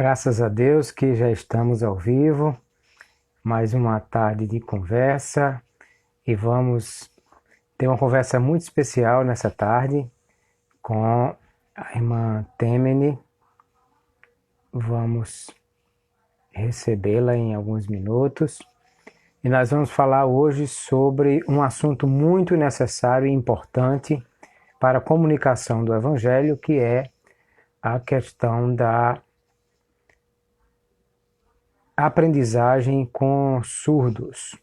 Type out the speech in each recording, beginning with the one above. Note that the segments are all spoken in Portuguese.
Graças a Deus que já estamos ao vivo, mais uma tarde de conversa e vamos ter uma conversa muito especial nessa tarde com a irmã Temene. Vamos recebê-la em alguns minutos e nós vamos falar hoje sobre um assunto muito necessário e importante para a comunicação do Evangelho, que é a questão da aprendizagem com surdos.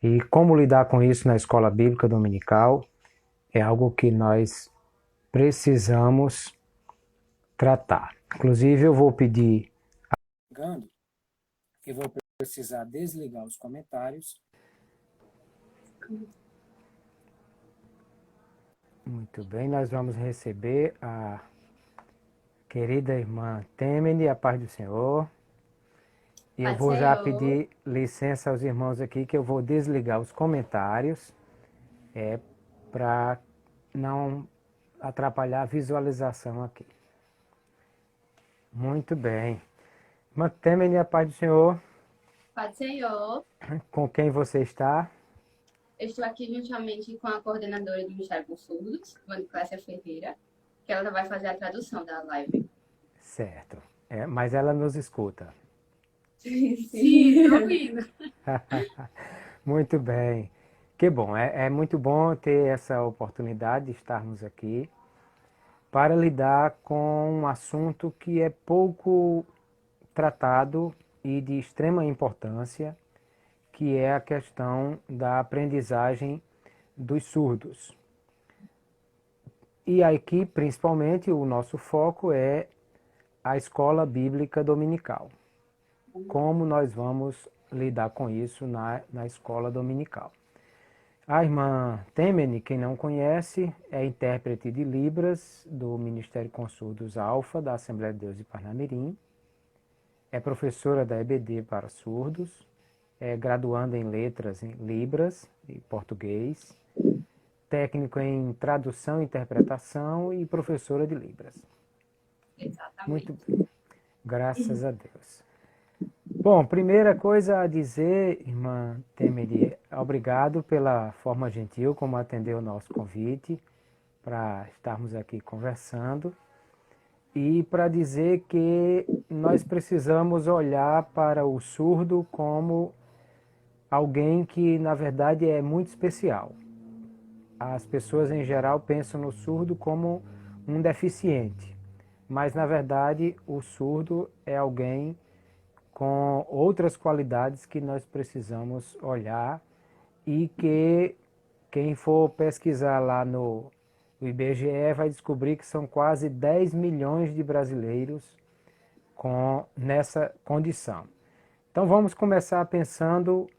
E como lidar com isso na escola bíblica dominical é algo que nós precisamos tratar. Inclusive, eu vou pedir, que vou precisar desligar os comentários. Muito bem, nós vamos receber a querida irmã Temene, a paz do Senhor. E eu vou já pedir licença aos irmãos aqui que eu vou desligar os comentários para não atrapalhar a visualização aqui. Muito bem. Irmã Temene, a paz do Senhor. Paz do Senhor. Com quem você está? Eu estou aqui juntamente com a coordenadora do Ministério com Surdos, Cláudia Ferreira, que ela vai fazer a tradução da live. Certo. Mas ela nos escuta. Sim, estou ouvindo. Muito bem. Que bom. É muito bom ter essa oportunidade de estarmos aqui para lidar com um assunto que é pouco tratado e de extrema importância, que é a questão da aprendizagem dos surdos. E aqui, principalmente, o nosso foco é a escola bíblica dominical. Como nós vamos lidar com isso na escola dominical. A irmã Temene, quem não conhece, é intérprete de Libras do Ministério com Surdos Alfa, da Assembleia de Deus de Parnamirim. É professora da EBD para surdos, é graduanda em letras em Libras e português, técnico em tradução e interpretação e professora de Libras. Exatamente. Muito bem. Graças a Deus. Bom, primeira coisa a dizer, irmã Temene, obrigado pela forma gentil como atendeu o nosso convite para estarmos aqui conversando e para dizer que nós precisamos olhar para o surdo como alguém que, na verdade, é muito especial. As pessoas, em geral, pensam no surdo como um deficiente, mas, na verdade, o surdo é alguém com outras qualidades que nós precisamos olhar e que quem for pesquisar lá no IBGE vai descobrir que são quase 10 milhões de brasileiros nessa condição. Então vamos começar pensando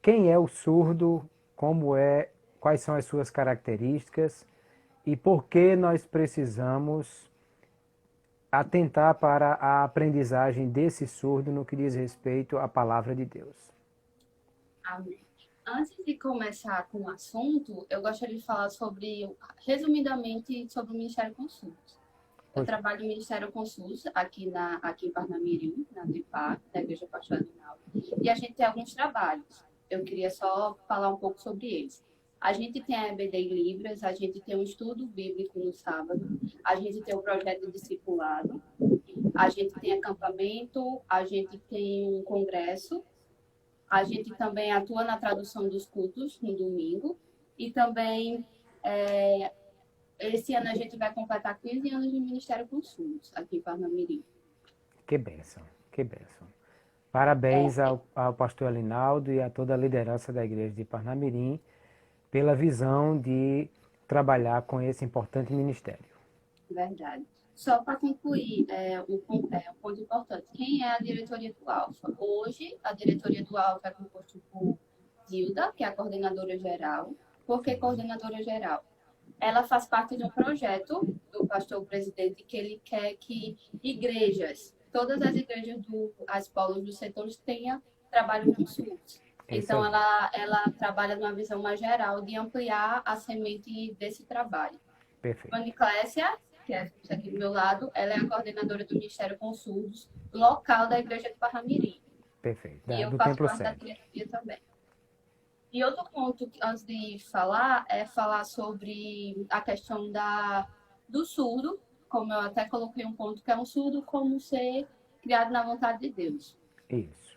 quem é o surdo, quais são as suas características e por que nós precisamos atentar para a aprendizagem desse surdo no que diz respeito à palavra de Deus. Amém. Antes de começar com o assunto, eu gostaria de falar resumidamente, sobre o Ministério com Surdos. Eu trabalho no Ministério com Surdos aqui em Parnamirim, na DIPAC, da Igreja Pastoral, e a gente tem alguns trabalhos. Eu queria só falar um pouco sobre eles. A gente tem a EBD em Libras, a gente tem um estudo bíblico no sábado, a gente tem o projeto discipulado, a gente tem acampamento, a gente tem um congresso, a gente também atua na tradução dos cultos no domingo e também esse ano a gente vai completar 15 anos de Ministério com Surdos aqui em Parnamirim. Que bênção, que bênção. Parabéns ao pastor Alinaldo e a toda a liderança da igreja de Parnamirim pela visão de trabalhar com esse importante ministério. Verdade. Só para concluir, um ponto importante. Quem é a diretoria do Alfa? Hoje, a diretoria do Alfa é composta por Gilda, que é a coordenadora geral. Por que coordenadora geral? Ela faz parte de um projeto do pastor presidente que ele quer que todas as igrejas as polos dos setores tenham trabalho com surdos. Então, ela trabalha numa visão mais geral de ampliar a semente desse trabalho. Perfeito. Maniclésia que é aqui do meu lado, ela é a coordenadora do Ministério com Surdos local da Igreja de Parnamirim. Perfeito. E eu Do faço Templo parte da Sede. diretoria também. E outro ponto, antes de falar, é falar sobre a questão do surdo, como eu até coloquei um ponto, que é um surdo como ser criado na vontade de Deus. Isso.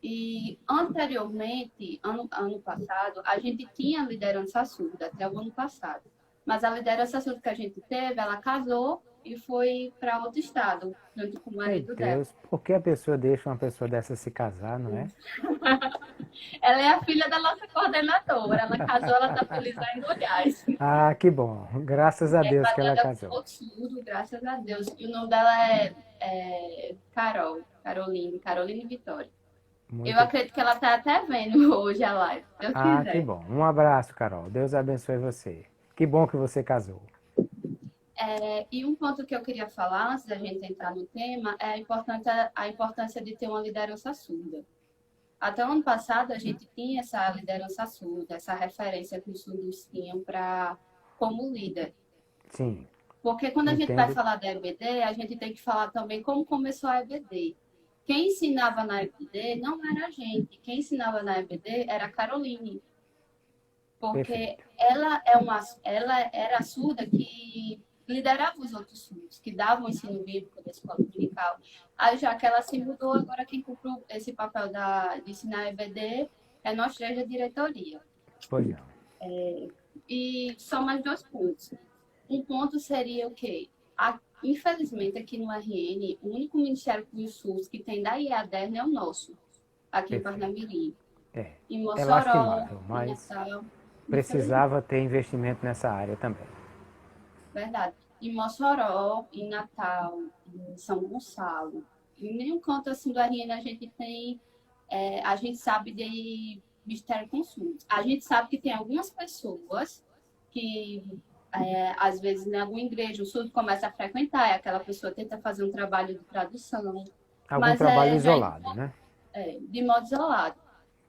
E anteriormente, ano passado, a gente tinha liderança surda, até o ano passado. Mas a liderança surda que a gente teve, ela casou e foi para outro estado, junto com o Meu marido dela. Deus, por que a pessoa deixa uma pessoa dessa se casar, não é? Ela é a filha da nossa coordenadora. Ela casou, ela está feliz lá em Goiás. Ah, que bom. Graças a É Deus que ela casada casou. com outro surdo, graças a Deus. E o nome dela é Caroline Vitória. Eu Muito. acredito que ela está até vendo hoje a live, se eu Ah, que quiser. bom. Um abraço, Carol. Deus abençoe você. Que bom que você casou. E um ponto que eu queria falar, antes da gente entrar no tema, é a importância de ter uma liderança surda. Até o ano passado, a gente tinha essa liderança surda, essa referência que os surdos tinham como líder. Sim, Porque quando a gente vai entendo. falar da EBD, a gente tem que falar também como começou a EBD. Quem ensinava na EBD não era a gente. Quem ensinava na EBD era a Caroline. Porque Perfeito. ela era a surda que liderava os outros surdos, que davam o ensino bíblico da escola dominical. Aí, já que ela se mudou, agora quem cumpriu esse papel de ensinar a EBD é nós três da diretoria. Pois não. E só mais dois pontos. Um ponto seria o quê? Infelizmente, aqui no RN, o único ministério com o SUS que tem da IADERN é o nosso, aqui em Perfeito. Parnamirim. É, Em é Mossoró, lastimável, em mas Natal, infelizmente. precisava ter investimento nessa área também. Verdade. Em Mossoró, em Natal, em São Gonçalo, em nenhum canto assim do RN a gente tem, a gente sabe de Mistério com SUS. A gente sabe que tem algumas pessoas que, às vezes, em alguma igreja, o SUS começa a frequentar, e aquela pessoa tenta fazer um trabalho de tradução, Algum mas trabalho já isolado, né? de modo isolado.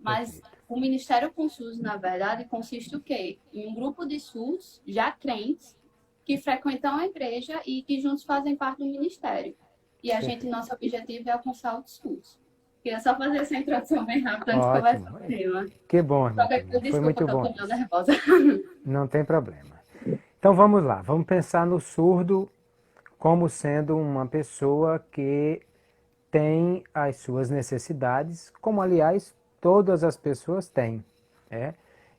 Mas Perfeito. o Ministério com SUS, na verdade, consiste o quê? Em um grupo de SUS, já crentes, que frequentam a igreja e que juntos fazem parte do ministério. E Perfeito. nosso objetivo é alcançar o SUS. Queria só fazer essa introdução bem rápida antes de começar Ótimo. o tema. Que bom, irmã Tânia. Foi Desculpa muito que eu bom tô meio isso. nervosa. Não tem problema. Então vamos lá. Vamos pensar no surdo como sendo uma pessoa que tem as suas necessidades, como aliás todas as pessoas têm. É?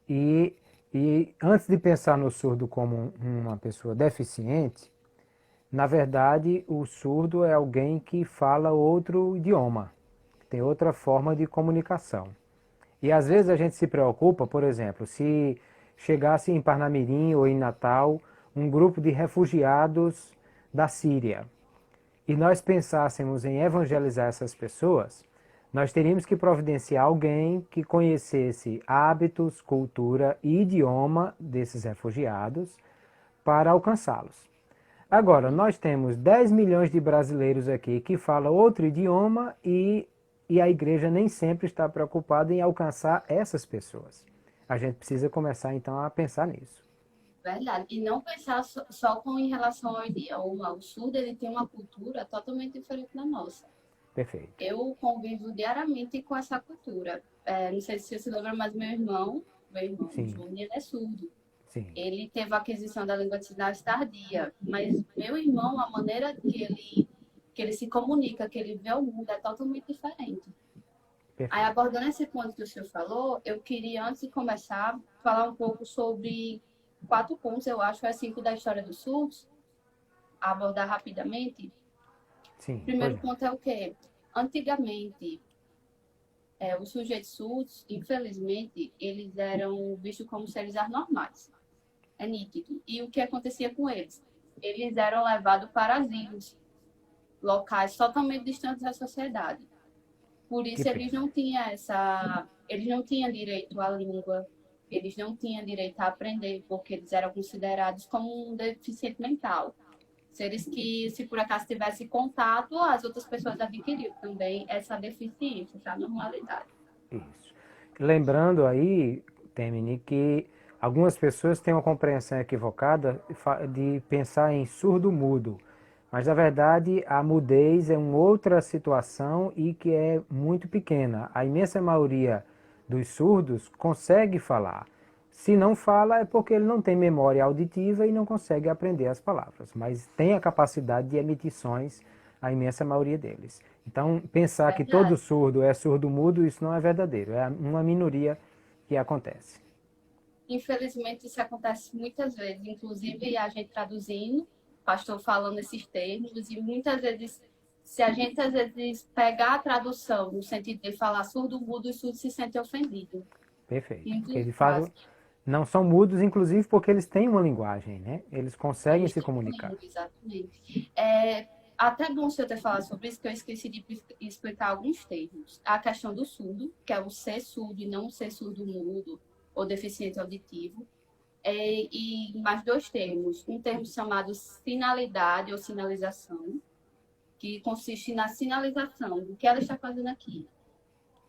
E, e antes de pensar no surdo como uma pessoa deficiente, na verdade o surdo é alguém que fala outro idioma, tem outra forma de comunicação. E às vezes a gente se preocupa, por exemplo, se chegasse em Parnamirim ou em Natal um grupo de refugiados da Síria e nós pensássemos em evangelizar essas pessoas, nós teríamos que providenciar alguém que conhecesse hábitos, cultura e idioma desses refugiados para alcançá-los. Agora, nós temos 10 milhões de brasileiros aqui que falam outro idioma e a igreja nem sempre está preocupada em alcançar essas pessoas. A gente precisa começar então a pensar nisso. Verdade. E não pensar só com em relação ao idioma. O surdo ele tem uma cultura totalmente diferente da nossa. Perfeito. Eu convivo diariamente com essa cultura. Não sei se você se lembra, mas meu irmão Sim, Júnior, ele é surdo. sim. Ele teve a aquisição da língua de sinais tardia, mas meu irmão, a maneira que ele se comunica, que ele vê o mundo é totalmente diferente. Aí, Perfeito. abordando esse ponto que o senhor falou, eu queria, antes de começar, falar um pouco sobre 4 pontos, eu acho, é 5 da história do SUS, abordar rapidamente. O Sim, pois primeiro não. ponto é o quê? Antigamente, os sujeitos surdos, infelizmente, eles eram vistos como seres anormais. É nítido. E o que acontecia com eles? Eles eram levados para asilos, locais totalmente distantes da sociedade. Por Que isso pena. eles não tinham direito à língua, eles não tinham direito a aprender, porque eles eram considerados como um deficiente mental. Seres que, se por acaso tivesse contato, as outras pessoas adquiriam também essa deficiência, essa normalidade. Isso. Lembrando aí, Temini, que Algumas pessoas têm uma compreensão equivocada de pensar em surdo-mudo, mas na verdade a mudez é uma outra situação e que é muito pequena. A imensa maioria dos surdos consegue falar. Se não fala é porque ele não tem memória auditiva e não consegue aprender as palavras, mas tem a capacidade de emitir sons, a imensa maioria deles. Então, pensar que todo Verdade. surdo é surdo-mudo, isso não é verdadeiro, é uma minoria que acontece. Infelizmente, isso acontece muitas vezes, inclusive a gente traduzindo, pastor falando esses termos, e muitas vezes, se a gente às vezes pegar a tradução no sentido de falar surdo-mudo, os surdos se sentem ofendidos. Perfeito. Em Porque muitos de fato casos, não são mudos, inclusive porque eles têm uma linguagem, né? Eles conseguem eles se têm comunicar. língua, exatamente. É até bom se eu ter falado sobre isso, que eu esqueci de explicar alguns termos. A questão do surdo, que é o ser surdo e não o ser surdo-mudo ou deficiente auditivo. E mais dois termos. Um termo chamado sinalidade ou sinalização, que consiste na sinalização do que ela está fazendo aqui.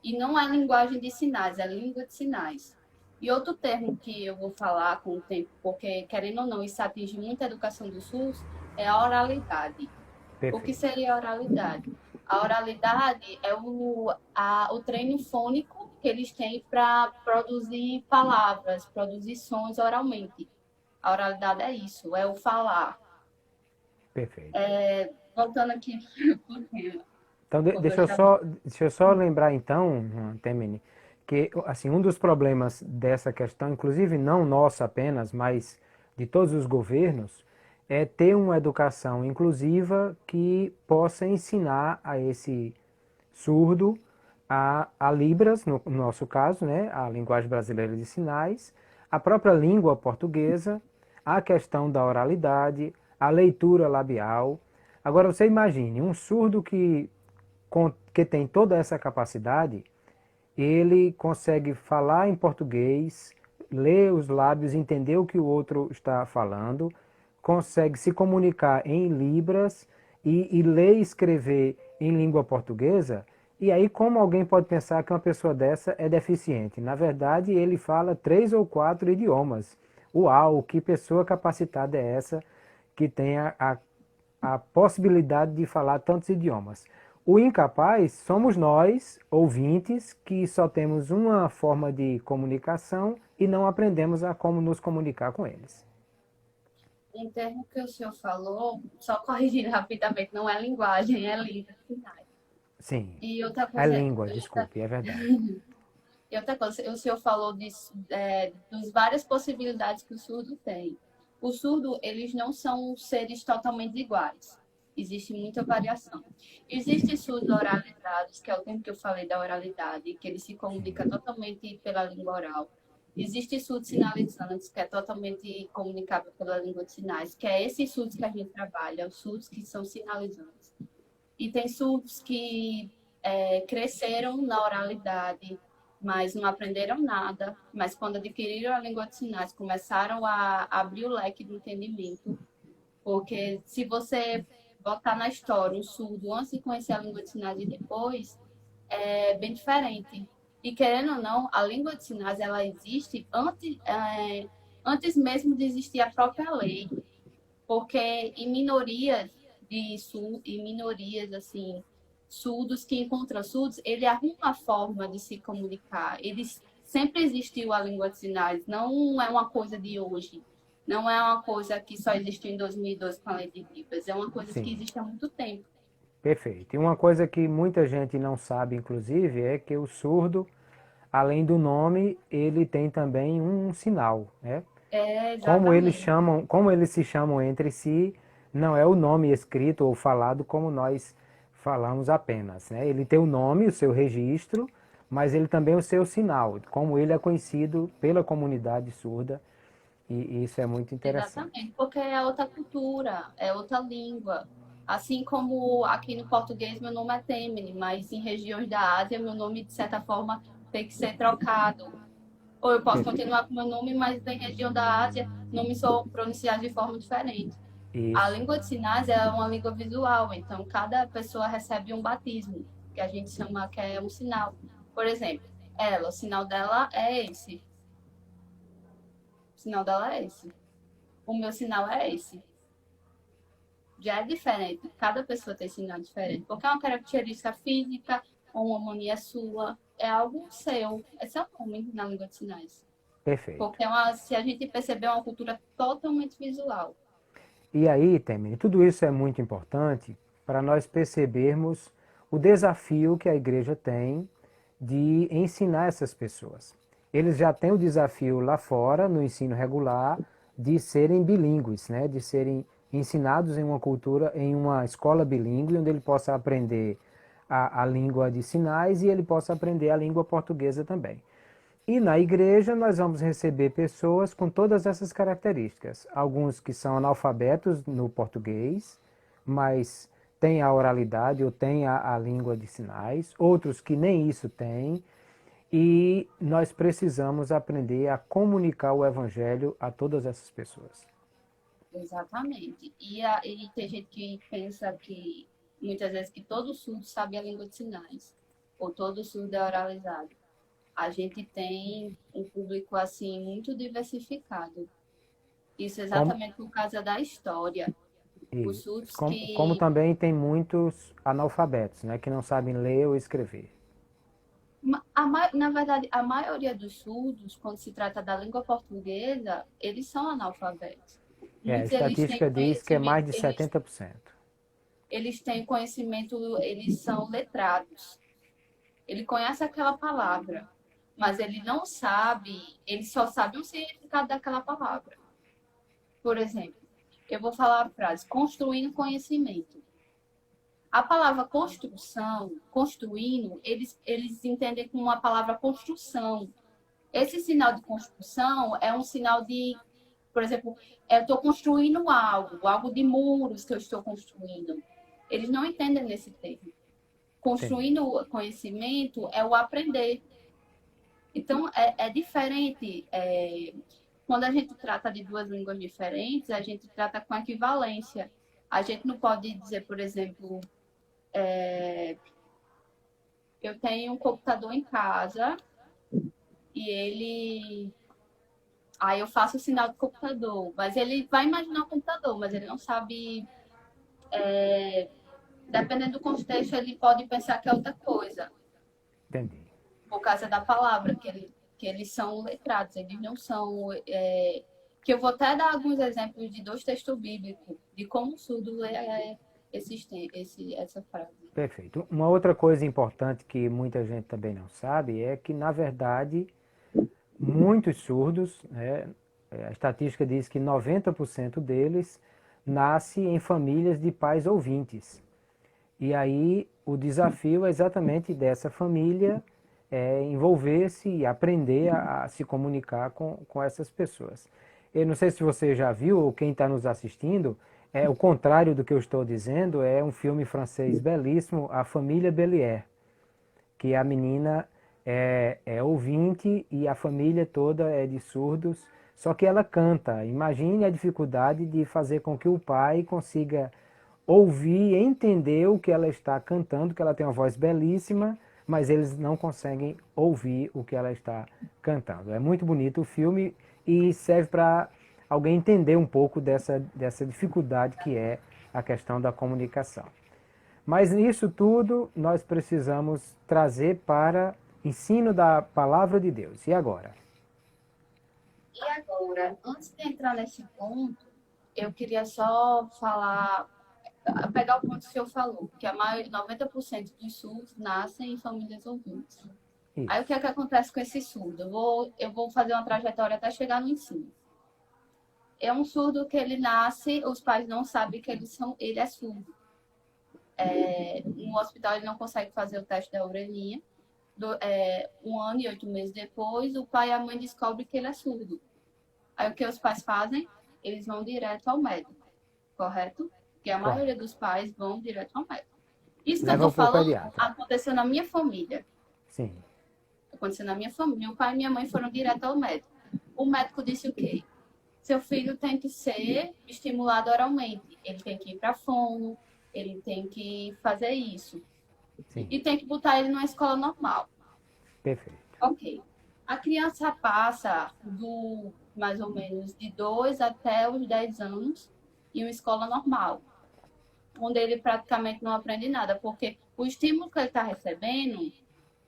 E não é linguagem de sinais, é língua de sinais. E outro termo que eu vou falar com o tempo, porque, querendo ou não, isso atinge muito a educação do SUS, é a oralidade. O que Perfeito. seria a oralidade? A oralidade é o treino fônico que eles têm para produzir palavras, produzir sons oralmente. A oralidade é isso, é o falar. Perfeito. Voltando aqui pro tema, Então, como eu estava. deixa eu só lembrar então, Temene, que assim, um dos problemas dessa questão, inclusive não nossa apenas, mas de todos os governos, é ter uma educação inclusiva que possa ensinar a esse surdo a Libras, no nosso caso, né, a linguagem brasileira de sinais, a própria língua portuguesa, a questão da oralidade, a leitura labial. Agora você imagine, um surdo que tem toda essa capacidade, ele consegue falar em português, ler os lábios, entender o que o outro está falando, consegue se comunicar em Libras e ler e escrever em língua portuguesa. E aí, como alguém pode pensar que uma pessoa dessa é deficiente? Na verdade, ele fala 3 ou 4 idiomas. Uau, que pessoa capacitada é essa que tem a possibilidade de falar tantos idiomas? O incapaz somos nós, ouvintes, que só temos uma forma de comunicação e não aprendemos a como nos comunicar com eles. Um termo que o senhor falou, só corrigindo rapidamente, não é linguagem, é língua de sinais. Sim, E outra é coisa, língua, desculpe, é verdade. o senhor falou das várias possibilidades que o surdo tem. O surdo, eles não são seres totalmente iguais. Existe muita variação. Existem surdos oralizados, que é o termo que eu falei da oralidade, que ele se Sim, comunica totalmente pela língua oral. Existem surdos sinalizantes, que é totalmente comunicável pela língua de sinais, que é esses surdos que a gente trabalha, os surdos que são sinalizantes. E tem surdos que cresceram na oralidade, mas não aprenderam nada. Mas quando adquiriram a língua de sinais, começaram a abrir o leque do entendimento. Porque se você botar na história um surdo antes de conhecer a língua de sinais e depois, é bem diferente. E querendo ou não, a língua de sinais ela existe antes mesmo de existir a própria lei, porque em minorias em minorias assim surdos que encontram surdos, ele arruma uma forma de se comunicar. Eles sempre existiu a língua de sinais, não é uma coisa de hoje. Não é uma coisa que só existiu em 2012 com a lei de Libras, é uma coisa que sim, existe há muito tempo. perfeito. E uma coisa que muita gente não sabe, inclusive, é que o surdo, além do nome, ele tem também um sinal, né? É, exatamente. Como eles se chamam entre si, não é o nome escrito ou falado como nós falamos apenas, né? Ele tem o nome, o seu registro, mas ele também o seu sinal, como ele é conhecido pela comunidade surda, e isso é muito interessante. Exatamente, porque é outra cultura, é outra língua. Assim como aqui no português meu nome é Temene, mas em regiões da Ásia meu nome, de certa forma, tem que ser trocado. Ou eu posso Perfeito. continuar com meu nome, mas em região da Ásia nomes são pronunciados de forma diferente. A Isso, língua de sinais é uma língua visual, então cada pessoa recebe um batismo, que a gente chama que é um sinal. Por exemplo, ela, o sinal dela é esse. O sinal dela é esse. O meu sinal é esse. Já é diferente. Cada pessoa tem sinal diferente. Porque é uma característica física ou uma mania sua. É algo seu. É seu nome na língua de sinais. Perfeito. Porque se a gente perceber, é uma cultura totalmente visual. E aí, Temer, tudo isso é muito importante para nós percebermos o desafio que a igreja tem de ensinar essas pessoas. Eles já têm o desafio lá fora, no ensino regular, de serem bilíngues, né? De serem ensinados em uma cultura, em uma escola bilíngue, onde ele possa aprender a língua de sinais e ele possa aprender a língua portuguesa também. E na igreja nós vamos receber pessoas com todas essas características. Alguns que são analfabetos no português, mas têm a oralidade ou têm a língua de sinais. Outros que nem isso têm. E nós precisamos aprender a comunicar o evangelho a todas essas pessoas. Exatamente. E tem gente que pensa que, muitas vezes, que todo surdo sabe a língua de sinais. Ou todo surdo é oralizado. A gente tem um público, assim, muito diversificado. Isso Como, exatamente por causa da história. Os e, surdos como que também tem muitos analfabetos, né, que não sabem ler ou escrever. Na verdade, a maioria dos surdos, quando se trata da língua portuguesa, eles são analfabetos. A Muitos estatística diz que é mais de 70%. eles têm conhecimento, eles são letrados. Ele conhece aquela palavra, mas ele não sabe, ele só sabe o significado daquela palavra. Por exemplo, eu vou falar a frase construindo conhecimento. A palavra construção, construindo, eles entendem como uma palavra construção. Esse sinal de construção é um sinal de, por exemplo, eu estou construindo algo de muros que eu estou construindo. Eles não entendem nesse termo. Entendi. Construindo conhecimento é o aprender. Então, é diferente. Quando a gente trata de duas línguas diferentes, a gente trata com equivalência. A gente não pode dizer, por exemplo, eu tenho um computador em casa e ele. Aí eu faço o sinal do computador, mas ele vai imaginar o computador, mas ele não sabe. Dependendo do contexto, ele pode pensar que é outra coisa, Entendi. por causa da palavra, que eles são letrados, eles não são. Que eu vou até dar alguns exemplos de dois textos bíblicos, de como o surdo lê essa frase. Perfeito. Uma outra coisa importante que muita gente também não sabe é que, na verdade, muitos surdos, né, a estatística diz que 90% deles nasce em famílias de pais ouvintes. E aí o desafio é exatamente dessa família envolver-se e aprender a se comunicar com essas pessoas. Eu não sei se você já viu, ou quem está nos assistindo, é o contrário do que eu estou dizendo, é um filme francês belíssimo, A Família Bélier, que a menina é ouvinte e a família toda é de surdos, só que ela canta. Imagine a dificuldade de fazer com que o pai consiga ouvir e entender o que ela está cantando, que ela tem uma voz belíssima, mas eles não conseguem ouvir o que ela está cantando. É muito bonito o filme e serve para alguém entender um pouco dessa dificuldade que é a questão da comunicação. Mas nisso tudo nós precisamos trazer para ensino da palavra de Deus. E agora? E agora, antes de entrar nesse ponto, eu queria só falar, pegar o ponto que o senhor falou, que a maioria, 90% dos surdos nascem em famílias ouvintes. Aí o que Isso. é que acontece com esse surdo? Eu vou fazer uma trajetória até chegar no ensino. É um surdo que ele nasce, os pais não sabem que ele é surdo. No hospital ele não consegue fazer o teste da orelhinha. 1 ano e 8 meses depois, o pai e a mãe descobrem que ele é surdo. Aí o que os pais fazem? Eles vão direto ao médico, correto? Porque a maioria Correto. dos pais vão direto ao médico. Isso que eu estou Leva para o falando pediatra. aconteceu na minha família. Sim. Aconteceu na minha família. Meu pai e minha mãe foram direto ao médico. O médico disse o quê? Seu filho tem que ser estimulado oralmente. Ele tem que ir para fono, ele tem que fazer isso. Sim. E tem que botar ele numa escola normal. Perfeito. Ok. A criança passa do mais ou menos de 2 até os 10 anos, em uma escola normal, onde ele praticamente não aprende nada, porque o estímulo que ele está recebendo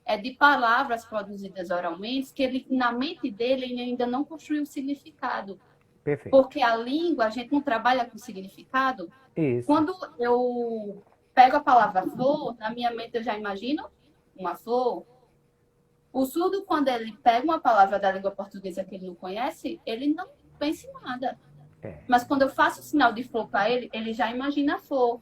é de palavras produzidas oralmente, que ele, na mente dele, ele ainda não construiu o significado. Perfeito. Porque a língua, a gente não trabalha com significado. Isso. Quando eu pego a palavra flor, na minha mente eu já imagino uma flor. O surdo, quando ele pega uma palavra da língua portuguesa que ele não conhece, ele não pensa em nada. É. Mas quando eu faço o sinal de flor para ele, ele já imagina a flor.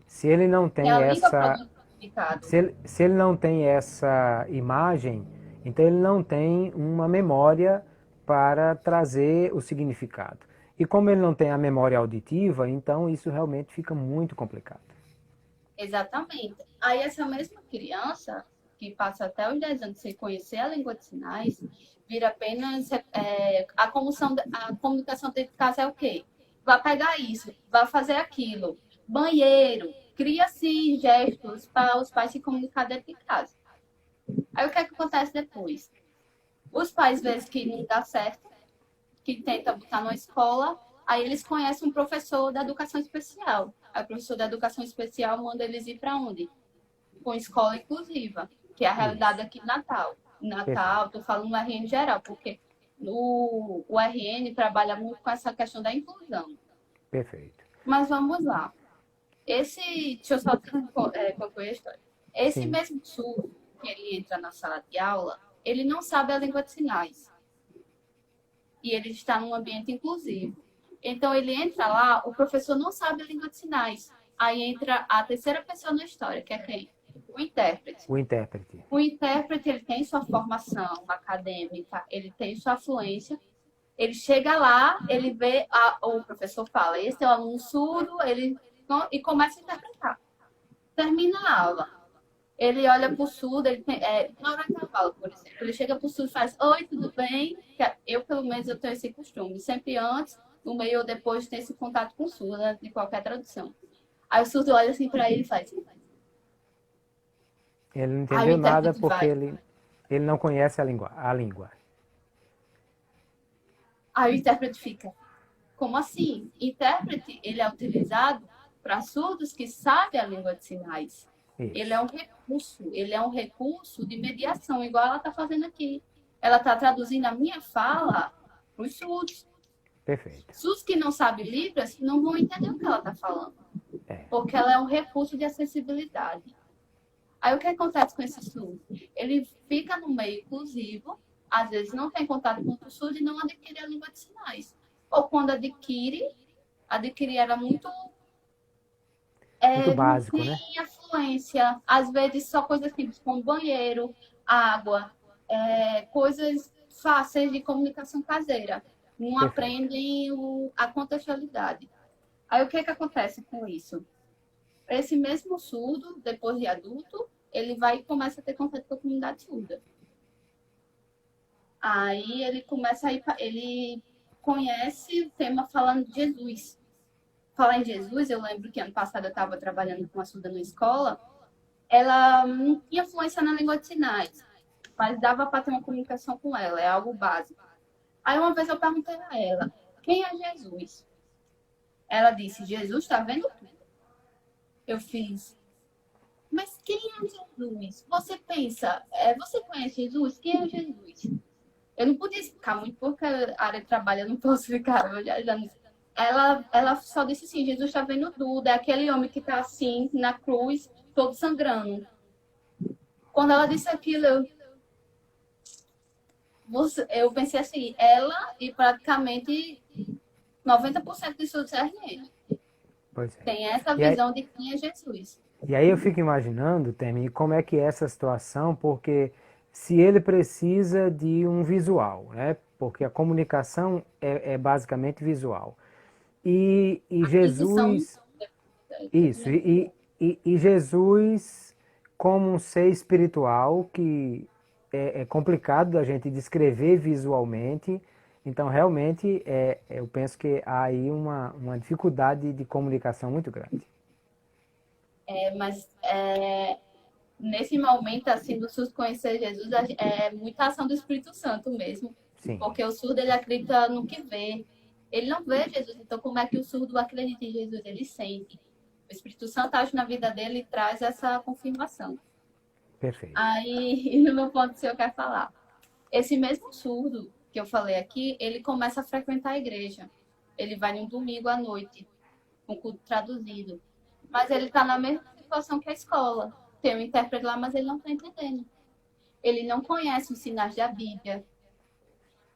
Se ele não E tem a língua essa, produz significado. se ele não tem essa imagem, então ele não tem uma memória para trazer o significado. E como ele não tem a memória auditiva, então isso realmente fica muito complicado. Exatamente. Aí essa mesma criança, que passa até os 10 anos sem conhecer a língua de sinais, vira apenas a comunicação dentro de casa é o quê? Vai pegar isso, vai fazer aquilo. Banheiro, cria-se gestos para os pais se comunicar dentro de casa. Aí o que é que acontece depois? Os pais veem que não dá certo, que tenta botar numa escola, aí eles conhecem um professor da educação especial. Aí o professor da educação especial manda eles ir para onde? Com escola inclusiva, que é a realidade Isso. aqui em Natal. Em Perfeito. Natal, estou falando no RN geral, porque o RN trabalha muito com essa questão da inclusão. Perfeito. Mas vamos lá. Deixa eu só concluir a história. Esse Sim. mesmo surdo que ele entra na sala de aula, ele não sabe a língua de sinais. E ele está num ambiente inclusivo. Então ele entra lá, o professor não sabe a língua de sinais. Aí entra a terceira pessoa na história, que é quem? O intérprete. O intérprete. O intérprete ele tem sua formação acadêmica, ele tem sua fluência. Ele chega lá, ele vê, o professor fala, esse é o aluno surdo, e começa a interpretar. Termina a aula. Ele olha para o surdo, na hora que eu falo, por exemplo, ele chega para o surdo e faz, oi, tudo bem? Eu, pelo menos, eu tenho esse costume. Sempre antes, no meio ou depois, ter esse contato com o surdo, né, de qualquer tradução. Aí o surdo olha assim para ele e faz. Ele não Aí o entendeu nada intérprete porque vai. ele não conhece a língua. Aí o intérprete fica. Como assim? Intérprete, ele é utilizado para surdos que sabem a língua de sinais. Isso. Ele é um recurso de mediação, igual ela está fazendo aqui. Ela está traduzindo a minha fala para os surdos. Perfeito. Surdos que não sabem Libras não vão entender o que ela está falando, É. porque ela é um recurso de acessibilidade. Aí o que acontece com esse surdo? Ele fica no meio inclusivo, às vezes não tem contato com o surdo e não adquire a língua de sinais. Ou quando adquire era muito Muito não básico, né? tem afluência, às vezes só coisas simples como banheiro, água, coisas fáceis de comunicação caseira. Não Perfeito. aprendem a contextualidade. Aí o que é que acontece com isso? Esse mesmo surdo, depois de adulto, ele vai e começa a ter contato com a comunidade surda. Aí ele ele conhece o tema falando de Jesus. Falar em Jesus, eu lembro que ano passado eu estava trabalhando com uma surda na escola, ela não tinha fluência na língua de sinais, mas dava para ter uma comunicação com ela, é algo básico. Aí uma vez eu perguntei a ela, quem é Jesus? Ela disse, Jesus está vendo tudo. Eu fiz, mas quem é Jesus? Você pensa, você conhece Jesus? Quem é Jesus? Eu não podia explicar muito porque a área de trabalho eu não posso ficar olhando. Ela só disse assim, Jesus está vendo tudo, é aquele homem que está assim, na cruz, todo sangrando. Quando ela disse aquilo, eu pensei assim, ela e praticamente 90% dos estudos RN Pois é. tem essa E aí, visão de quem é Jesus. e aí eu fico imaginando, Temi, como é que é essa situação, porque se ele precisa de um visual, né? Porque a comunicação é basicamente visual. E Aquisição, Jesus, isso, e Jesus como um ser espiritual que é complicado da gente descrever visualmente, então realmente eu penso que há aí uma dificuldade de comunicação muito grande. mas nesse momento, assim, do SUS conhecer Jesus, é muita ação do Espírito Santo mesmo. Sim, Porque o surdo, ele acredita no que vê. Ele não vê Jesus. Então, como é que o surdo acredita em Jesus? Ele sente. O Espírito Santo age na vida dele e traz essa confirmação. perfeito. Aí, no meu ponto, que eu quero falar. Esse mesmo surdo que eu falei aqui, ele começa a frequentar a igreja. Ele vai num domingo à noite, com culto traduzido. Mas ele está na mesma situação que a escola. Tem um intérprete lá, mas ele não está entendendo. Ele não conhece os sinais da Bíblia.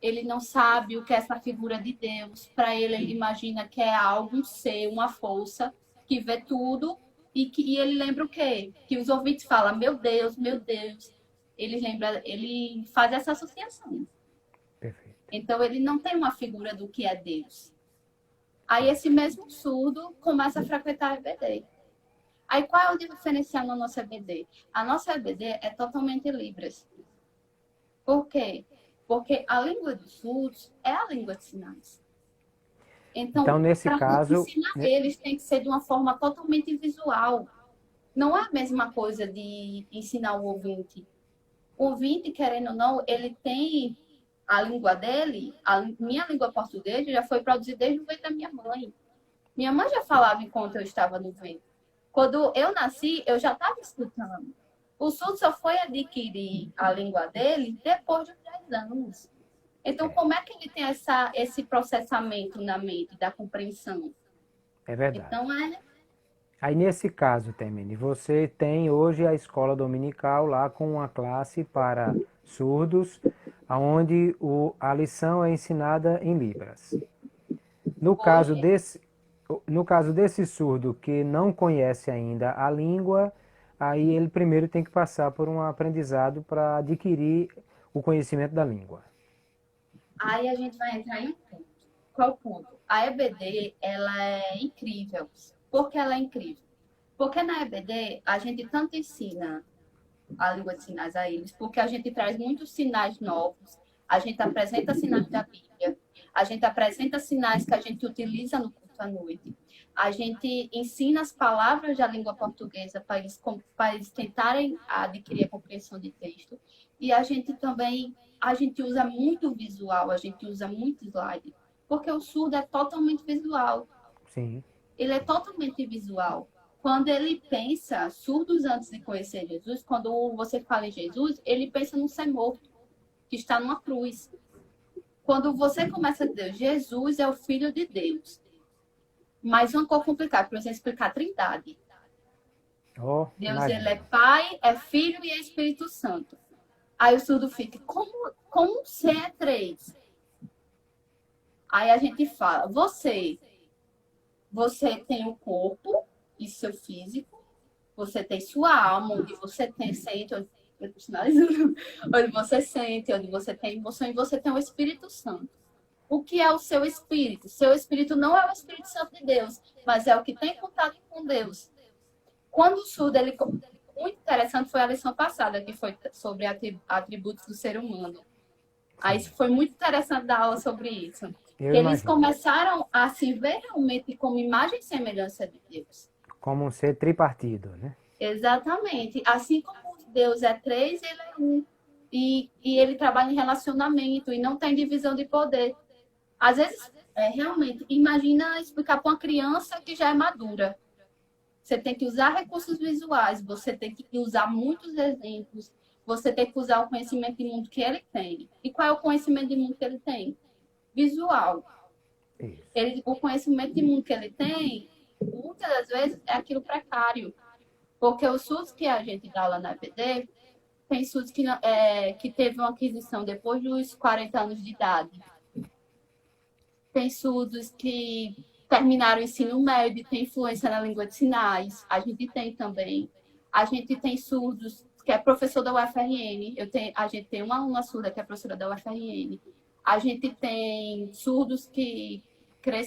Ele não sabe o que é essa figura de Deus. Para ele, ele imagina que é algo, um ser, uma força que vê tudo e ele lembra o quê? Que os ouvintes falam, meu Deus, meu Deus. Ele faz essa associação. Perfeito. Então, ele não tem uma figura do que é Deus. Aí, esse mesmo surdo começa a frequentar a EBD. Aí, qual é o diferencial na nossa EBD? A nossa EBD é totalmente Libras. Por quê? Porque a língua dos surdos é a língua de sinais. Então, Então, nesse para caso, ensinar eles, tem que ser de uma forma totalmente visual. Não é a mesma coisa de ensinar o ouvinte. O ouvinte, querendo ou não, ele tem a língua dele, a minha língua portuguesa já foi produzida desde o ventre da minha mãe. Minha mãe já falava enquanto eu estava no ventre. Quando eu nasci, eu já estava escutando. O surdo só foi adquirir a língua dele depois de 10 anos. Então, como é que ele tem esse processamento na mente da compreensão? é verdade. Então, Aí nesse caso, Temene, você tem hoje a escola dominical lá com uma classe para surdos, onde a lição é ensinada em Libras. No caso hoje, desse, no caso desse surdo que não conhece ainda a língua, aí ele primeiro tem que passar por um aprendizado para adquirir o conhecimento da língua. aí a gente vai entrar em um ponto. Qual o ponto? A EBD, ela é incrível. Por que ela é incrível? Porque na EBD, a gente tanto ensina a língua de sinais a eles, porque a gente traz muitos sinais novos, a gente apresenta sinais da Bíblia, a gente apresenta sinais que a gente utiliza no culto à noite, a gente ensina as palavras da língua portuguesa para eles tentarem adquirir a compreensão de texto, e a gente usa muito visual, a gente usa muito slide, porque o surdo é totalmente visual. Sim, Ele é totalmente visual. Quando ele pensa, surdos antes de conhecer Jesus, quando você fala em Jesus, ele pensa num ser morto, que está numa cruz. Quando você começa a dizer, Jesus é o Filho de Deus. Mas uma coisa complicada, para você explicar a Trindade. oh, Deus, ele é imagino. Pai, é Filho e é Espírito Santo. Aí o surdo fica, como ser é três? Aí a gente fala, você tem o corpo e seu físico, você tem sua alma, onde você sente, onde você sente, onde você tem emoção, e você tem o Espírito Santo. O que é o seu espírito? Seu espírito não é o Espírito Santo de Deus, mas é o que tem contato com Deus. Quando o surdo, muito interessante foi a lição passada, que foi sobre atributos do ser humano. Aí Sim, foi muito interessante dar aula sobre isso. eu Que eles imagino. começaram a se ver realmente como imagem e semelhança de Deus. Como um ser tripartido, né? Exatamente. Assim como Deus é três, ele é um. E ele trabalha em relacionamento e não tem divisão de poder. Às vezes, realmente, imagina explicar para uma criança que já é madura. Você tem que usar recursos visuais, você tem que usar muitos exemplos, você tem que usar o conhecimento de mundo que ele tem. E qual é o conhecimento de mundo que ele tem? Visual. Isso. O conhecimento de mundo que ele tem, muitas das vezes, é aquilo precário. Porque os surdos que a gente dá lá na EPD, tem surdos que teve uma aquisição depois dos 40 anos de idade. Tem surdos que terminaram o ensino médio e tem influência na língua de sinais. A gente tem também. A gente tem surdos que é professor da UFRN. A gente tem uma aluna surda que é professora da UFRN. A gente tem surdos que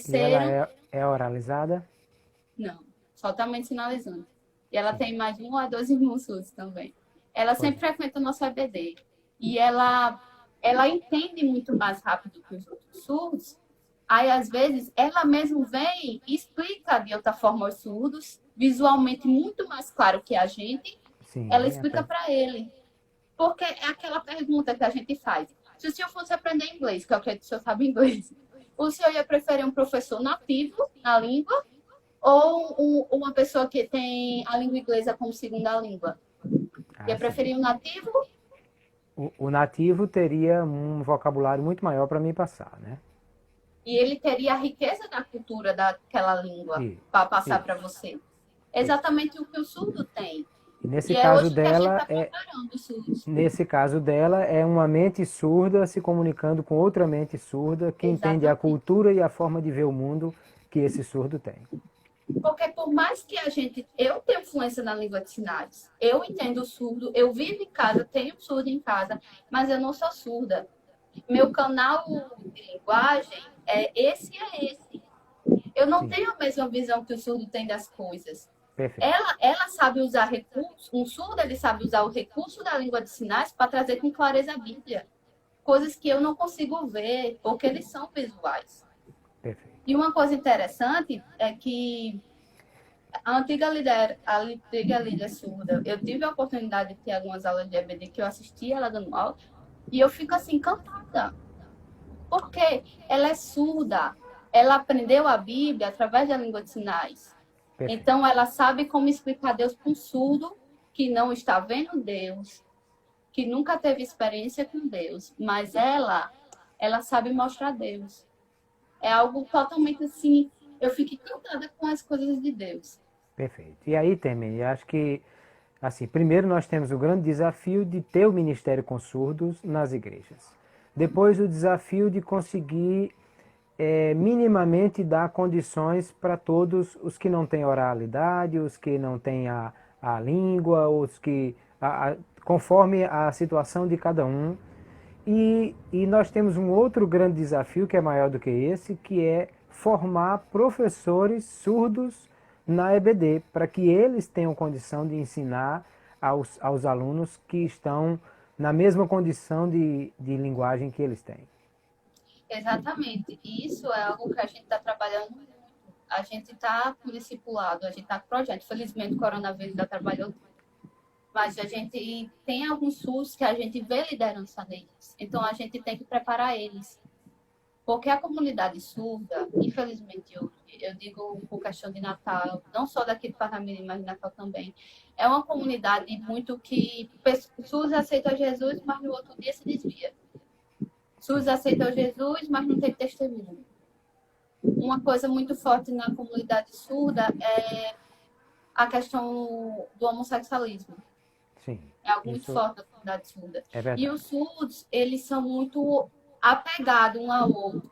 E ela cresceram. é oralizada? Não, só totalmente sinalizando. E ela Sim. tem mais de 1 a 2 irmãos surdos também. Ela Pois sempre é. frequenta o nosso EBD. E ela entende muito mais rápido que os outros surdos. Aí, às vezes, ela mesma vem e explica de outra forma aos surdos, visualmente muito mais claro que a gente. Ela Sim, explica até. para ele. Porque é aquela pergunta que a gente faz. Se o senhor fosse aprender inglês, que eu acredito que o senhor sabe inglês, o senhor ia preferir um professor nativo na língua ou uma pessoa que tem a língua inglesa como segunda língua? Ia Sim. preferir um nativo? O nativo teria um vocabulário muito maior para me passar, né? E ele teria a riqueza da cultura daquela língua E, para passar para isso, você. isso. Exatamente o que o surdo tem. E nesse E é caso hoje que a gente dela está preparando os surdos. nesse caso dela é uma mente surda se comunicando com outra mente surda que entende a Exatamente. cultura e a forma de ver o mundo que esse surdo tem. Porque por mais que a gente... Eu tenho influência na língua de sinais. Eu entendo o surdo. Eu vivo em casa, tenho surdo em casa. Mas eu não sou surda. Meu canal de linguagem é esse. Eu não Sim, tenho a mesma visão que o surdo tem das coisas. perfeito. Ela sabe usar recursos, um surdo ele sabe usar o recurso da língua de sinais para trazer com clareza a Bíblia. Coisas que eu não consigo ver, porque eles são visuais. Perfeito. E uma coisa interessante é que a antiga líder surda, eu tive a oportunidade de ter algumas aulas de EBD que eu assisti ela dando aula, e eu fico assim, encantada. Porque ela é surda, ela aprendeu a Bíblia através da língua de sinais. Perfeito. Então, ela sabe como explicar Deus para um surdo que não está vendo Deus, que nunca teve experiência com Deus, mas ela sabe mostrar Deus. É algo totalmente assim, eu fico encantada com as coisas de Deus. Perfeito. E aí, Temer, acho que, assim, primeiro nós temos o grande desafio de ter o ministério com surdos nas igrejas. Depois, o desafio de conseguir minimamente dar condições para todos os que não têm oralidade, os que não têm a língua, os que, conforme a situação de cada um. E nós temos um outro grande desafio que é maior do que esse, que é formar professores surdos na EBD, para que eles tenham condição de ensinar aos alunos que estão na mesma condição de linguagem que eles têm. Exatamente. E isso é algo que a gente está trabalhando muito. A gente está com discipulado, a gente está com projeto. Felizmente, o coronavírus já trabalhou, mas a gente tem alguns SUS que a gente vê liderança neles. Então, a gente tem que preparar eles. Porque a comunidade surda, infelizmente, eu digo por questão de Natal, não só daqui do Parnamirim, mas de Natal também, é uma comunidade muito que SUS aceita Jesus, mas no outro dia se desvia. SUS aceita Jesus, mas não tem testemunho. Uma coisa muito forte na comunidade surda é a questão do homossexualismo. Sim, É algo muito isso forte na comunidade surda. é E verdade. os surdos, eles são muito apegados um ao outro.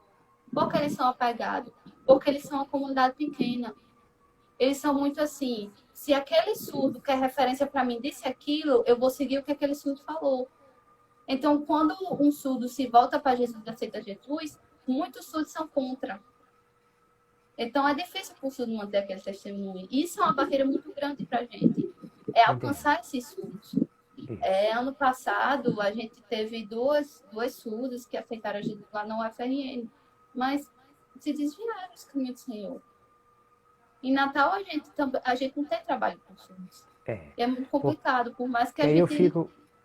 Por que eles são apegados? Porque eles são uma comunidade pequena. Eles são muito assim, se aquele surdo que é referência para mim disse aquilo, eu vou seguir o que aquele surdo falou. Então, quando um surdo se volta para Jesus e aceita Jesus, muitos surdos são contra. Então, é difícil para o surdo manter aquele testemunho. Isso é uma barreira muito grande para a gente, é Entendo. alcançar esses surdos. Isso. Ano passado, a gente teve duas surdas que aceitaram a gente lá na UFRN, mas se desviaram dos caminhos do Senhor. Em Natal, a gente não tem trabalho com surdos. É. E é muito complicado, por mais que E a aí gente...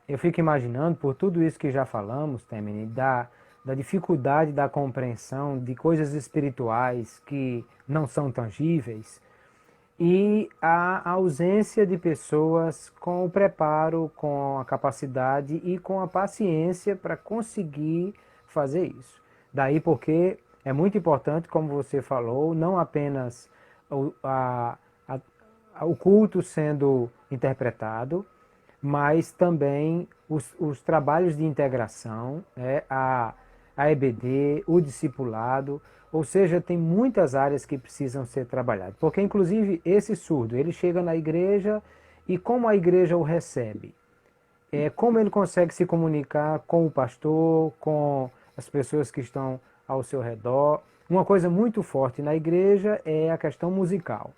eu fico imaginando, por tudo isso que já falamos, Temene, da dificuldade da compreensão de coisas espirituais que não são tangíveis e a ausência de pessoas com o preparo, com a capacidade e com a paciência para conseguir fazer isso. Daí porque é muito importante, como você falou, não apenas o, o culto sendo interpretado, mas também os trabalhos de integração, né, a EBD, o discipulado, ou seja, tem muitas áreas que precisam ser trabalhadas. Porque, inclusive, esse surdo, ele chega na igreja e como a igreja o recebe? Como ele consegue se comunicar com o pastor, com as pessoas que estão ao seu redor. Uma coisa muito forte na igreja é a questão musical.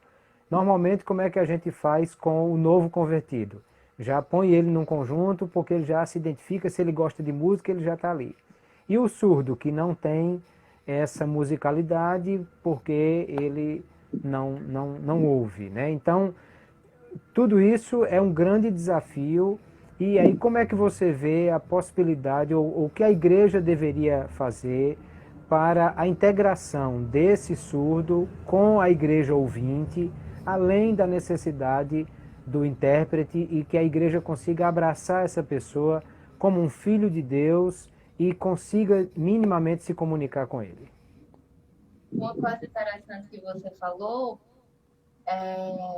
Normalmente, como é que a gente faz com o novo convertido? Já põe ele num conjunto, porque ele já se identifica, se ele gosta de música, ele já está ali. E o surdo, que não tem essa musicalidade, porque ele não ouve, né? Então, tudo isso é um grande desafio E aí, como é que você vê a possibilidade, ou o que a igreja deveria fazer para a integração desse surdo com a igreja ouvinte, além da necessidade do intérprete, e que a igreja consiga abraçar essa pessoa como um filho de Deus e consiga minimamente se comunicar com ele? Uma coisa interessante que você falou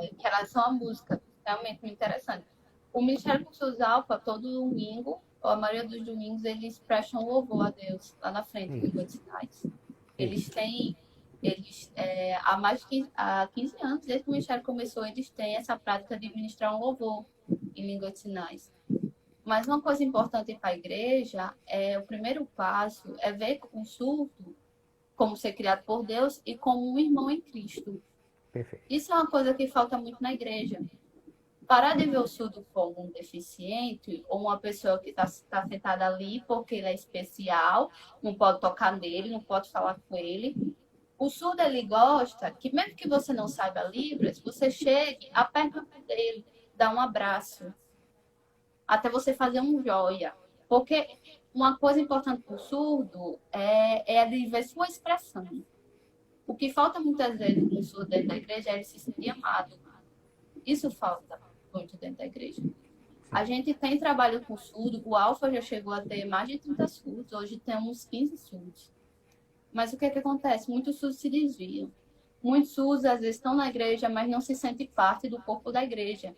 em relação à música, realmente muito interessante. O Ministério Cursos Alfa, todo domingo, ou a maioria dos domingos, eles prestam louvor a Deus lá na frente, em Língua de Sinais. Eles Isso. têm, há mais de 15 anos, desde que o Ministério começou, eles têm essa prática de ministrar um louvor em Língua de Sinais. Mas uma coisa importante para a igreja é o primeiro passo é ver o surdo como ser criado por Deus e como um irmão em Cristo. Perfeito. Isso é uma coisa que falta muito na igreja. Parar de ver o surdo como um deficiente ou uma pessoa que está sentada ali porque ele é especial, não pode tocar nele, não pode falar com ele. O surdo, ele gosta que, mesmo que você não saiba Libras, você chegue, aperta a mão dele, dá um abraço, até você fazer um joia. Porque uma coisa importante para o surdo é ele ver sua expressão. O que falta muitas vezes no surdo dentro da igreja é ele se sentir amado. Isso falta muito dentro da igreja. A gente tem trabalho com surdo, o Alfa já chegou a ter mais de 30 surdos, hoje temos 15 surdos. Mas o que acontece? Muitos surdos se desviam. Muitos surdos às vezes estão na igreja, mas não se sentem parte do corpo da igreja.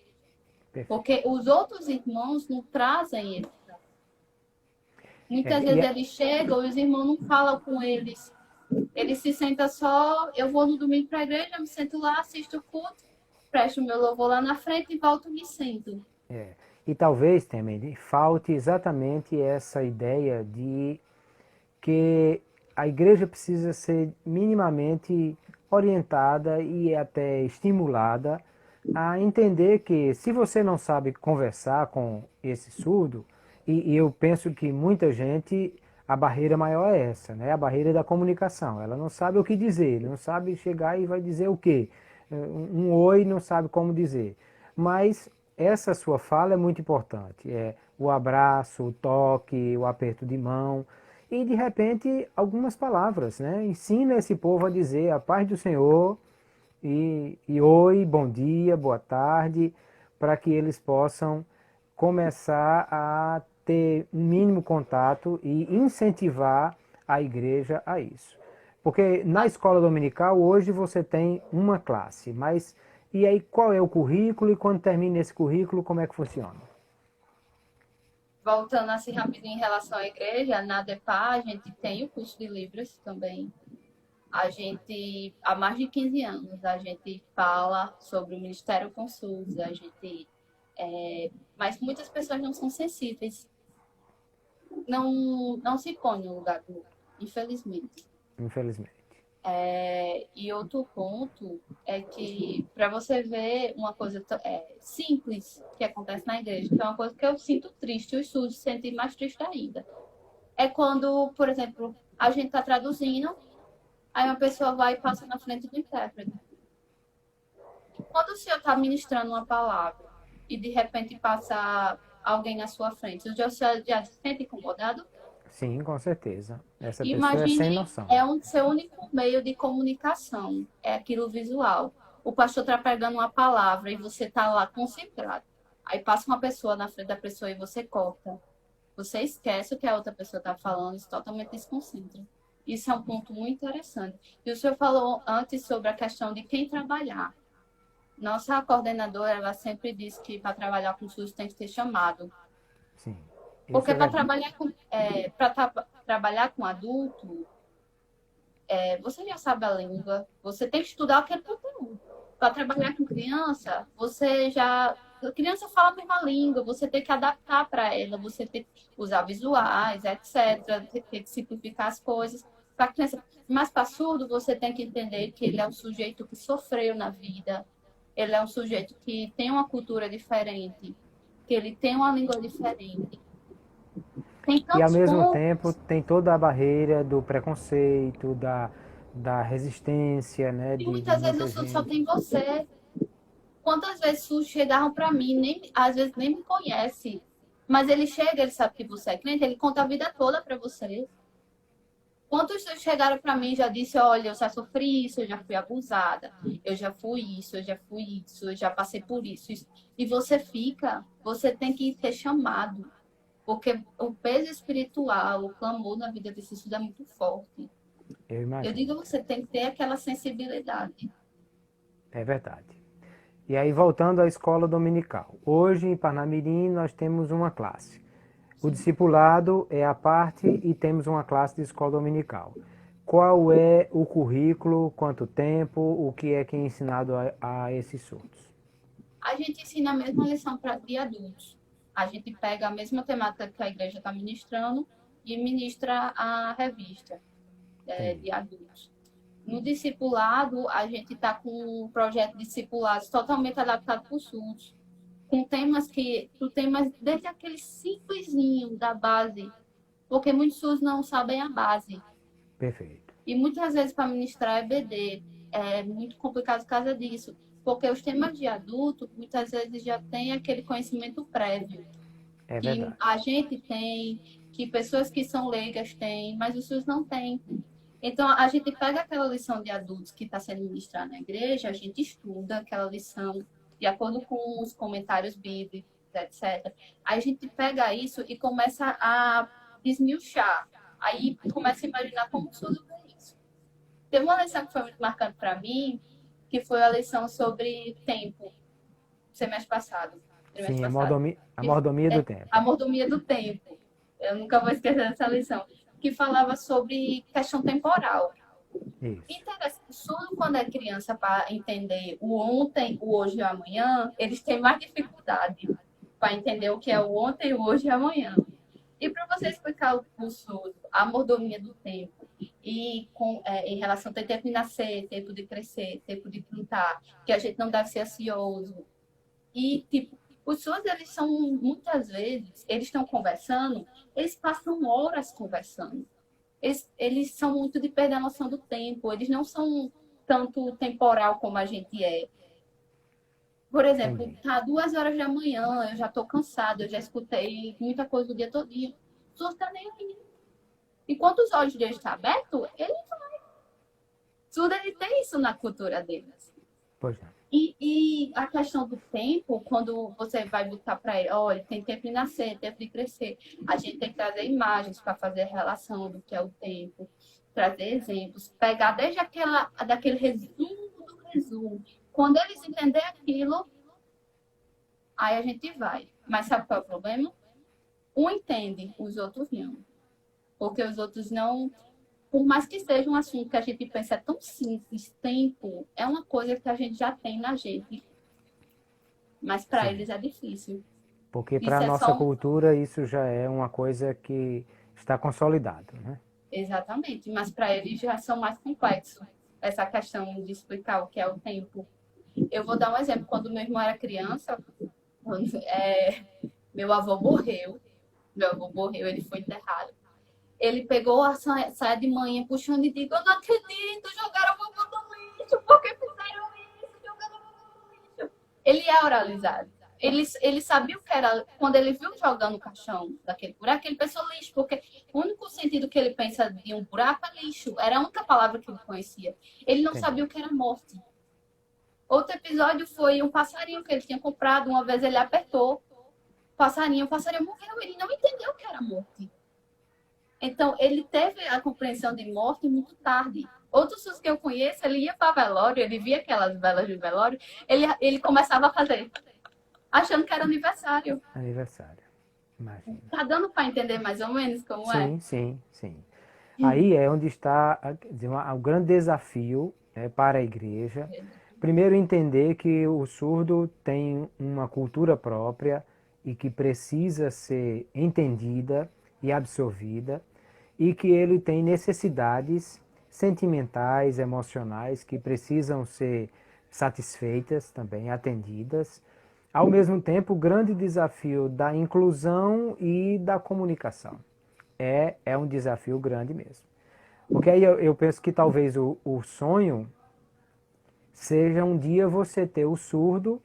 Perfeito. Porque os outros irmãos não trazem eles. Muitas É, vezes eles chegam e os irmãos não falam com eles. Eles se sentam só, eu vou no domingo para a igreja, me sento lá, assisto o culto, presto o meu louvor lá na frente e volto e me sento. E talvez, Temer, falte exatamente essa ideia de que a igreja precisa ser minimamente orientada e até estimulada a entender que, se você não sabe conversar com esse surdo, e eu penso que muita gente, a barreira maior é essa, né? A barreira da comunicação. Ela não sabe o que dizer, ele não sabe chegar e vai dizer o quê? Um oi, não sabe como dizer. Mas essa sua fala é muito importante. É o abraço, o toque, o aperto de mão e, de repente, algumas palavras, né? Ensina esse povo a dizer a paz do Senhor e oi, bom dia, boa tarde, para que eles possam começar a ter um mínimo contato e incentivar a igreja a isso. Porque na escola dominical hoje você tem uma classe, mas e aí qual é o currículo e quando termina esse currículo, como é que funciona? Voltando assim rapidinho em relação à igreja, na DEPA a gente tem o curso de Libras também. A gente, há mais de 15 anos, a gente fala sobre o Ministério Consultos, a gente, mas muitas pessoas não são sensíveis, não se põem no lugar do outro, infelizmente. Infelizmente. E outro ponto é que, para você ver uma coisa simples que acontece na igreja, que é uma coisa que eu sinto triste, os surdos se sentem mais triste ainda, é quando, por exemplo, a gente está traduzindo, aí uma pessoa vai e passa na frente do intérprete. Quando o senhor está ministrando uma palavra e de repente passa alguém na sua frente, o senhor já se sente incomodado? Sim, com certeza. Essa pessoa é sem Imagine, noção. é o seu único meio de comunicação, é aquilo visual. O pastor está pregando uma palavra e você está lá concentrado. Aí passa uma pessoa na frente da pessoa e você corta. Você esquece o que a outra pessoa está falando e se totalmente desconcentra. Isso é um ponto muito interessante. E o senhor falou antes sobre a questão de quem trabalhar. Nossa coordenadora, ela sempre diz que para trabalhar com SUS tem que ter chamado. Sim. Isso Porque é para verdade. trabalhar com adulto, você já sabe a língua, você tem que estudar aquele conteúdo. Para trabalhar com criança, você já. A criança fala a mesma língua, você tem que adaptar para ela, você tem que usar visuais, etc. Tem que simplificar as coisas. Para criança, mas para surdo, você tem que entender que ele é um sujeito que sofreu na vida, ele é um sujeito que tem uma cultura diferente, que ele tem uma língua diferente. Tem E ao tantos mesmo tempo pontos. tem toda a barreira do preconceito, da resistência, né, E de muitas vezes o muita SUS só gente. tem você. Quantas vezes SUS chegaram para mim, às vezes nem me conhece. Mas ele chega, ele sabe que você é crente, ele conta a vida toda para você. Quantos chegaram para mim e já disse, olha, eu já sofri isso, eu já fui abusada, eu já fui isso, eu já fui isso, eu já passei por isso, isso. E você fica, você tem que ser chamado, porque o peso espiritual, o clamor na vida desse estudo é muito forte. Eu Eu imagino. digo, você tem que ter aquela sensibilidade. É verdade. E aí, voltando à escola dominical. Hoje, em Parnamirim, nós temos uma classe. O Sim. discipulado é a parte e temos uma classe de escola dominical. Qual é o currículo, quanto tempo, o que é que é ensinado a esses surdos? A gente ensina a mesma lição para de adultos. A gente pega a mesma temática que a igreja está ministrando e ministra a revista Entendi. de adultos. No discipulado, a gente está com um projeto de discipulados totalmente adaptado para os surdos, com temas desde aquele simplesinho da base, porque muitos surdos não sabem a base. Perfeito. E muitas vezes para ministrar EBD é muito complicado por causa disso, porque os temas de adulto muitas vezes já tem aquele conhecimento prévio É que verdade. a gente tem, que pessoas que são leigas têm, mas os SUS não têm. Então, a gente pega aquela lição de adultos que está sendo ministrada na igreja, a gente estuda aquela lição de acordo com os comentários bíblicos, etc. Aí a gente pega isso e começa a desmiuçar. Aí começa a imaginar como o SUS vê isso. Teve uma lição que foi muito marcante para mim, que foi a lição sobre tempo, semestre passado, trimestre Sim, passado. a mordomia do É a tempo. mordomia do tempo. Eu nunca vou esquecer dessa lição. Que falava sobre questão temporal. Isso. Interessante. Surdo, quando é criança, para entender o ontem, o hoje e o amanhã, eles têm mais dificuldade para entender o que é o ontem, o hoje e o amanhã. E para você explicar o surdo, a mordomia do tempo, e em relação a tempo de nascer, tempo de crescer, tempo de plantar, que a gente não deve ser ansioso. E, tipo, os surdos, eles são, muitas vezes, eles estão conversando, eles passam horas conversando. Eles são muito de perder a noção do tempo, eles não são tanto temporal como a gente é. Por exemplo, Entendi. tá 2 horas da manhã, eu já tô cansada, eu já escutei muita coisa o dia todo. O surdo tá nem aí. Enquanto os olhos dele estão abertos, ele surdo ele tem isso na cultura deles. Pois não. E a questão do tempo, quando você vai botar para ele, olha, tem tempo de nascer, tempo de crescer, a gente tem que trazer imagens para fazer a relação do que é o tempo, trazer exemplos, pegar desde daquele resumo do resumo. Quando eles entenderem aquilo, aí a gente vai. Mas sabe qual é o problema? Um entende, os outros não. Porque os outros não. Por mais que seja um assunto que a gente pensa é tão simples, tempo é uma coisa que a gente já tem na gente, mas para Sim. eles é difícil. Porque para Isso a é nossa só cultura isso já é uma coisa que está consolidado, né? exatamente, mas para eles já são mais complexos essa questão de explicar o que é o tempo. Eu vou dar um exemplo. Quando meu irmão era criança, meu avô morreu. Meu avô morreu, ele foi enterrado. Ele pegou a saia de manhã puxando e disse: eu não acredito, jogaram a vovó no lixo, por que fizeram isso? Jogaram a vovó no lixo. Ele é oralizado. Ele sabia o que era, quando ele viu jogando o caixão daquele buraco, ele pensou lixo, porque o único sentido que ele pensa de um buraco é lixo, era a única palavra que ele conhecia. Ele não Entendi. sabia o que era morte. Outro episódio foi um passarinho que ele tinha comprado, uma vez ele apertou o passarinho morreu, ele não entendeu o que era morte. Então, ele teve a compreensão de morte muito tarde. Outros SUS que eu conheço, ele ia para velório, ele via aquelas velas de velório, ele começava a fazer, achando que era aniversário. Aniversário. Imagina. Tá dando para entender mais ou menos como é? Sim, sim, sim. Aí é onde está quer dizer, o grande desafio, né, para a igreja. Primeiro, entender que o surdo tem uma cultura própria e que precisa ser entendida e absorvida, e que ele tem necessidades sentimentais, emocionais, que precisam ser satisfeitas também, atendidas. Ao mesmo tempo, o grande desafio da inclusão e da comunicação. É um desafio grande mesmo. Porque aí eu penso que talvez o sonho seja um dia você ter o surdo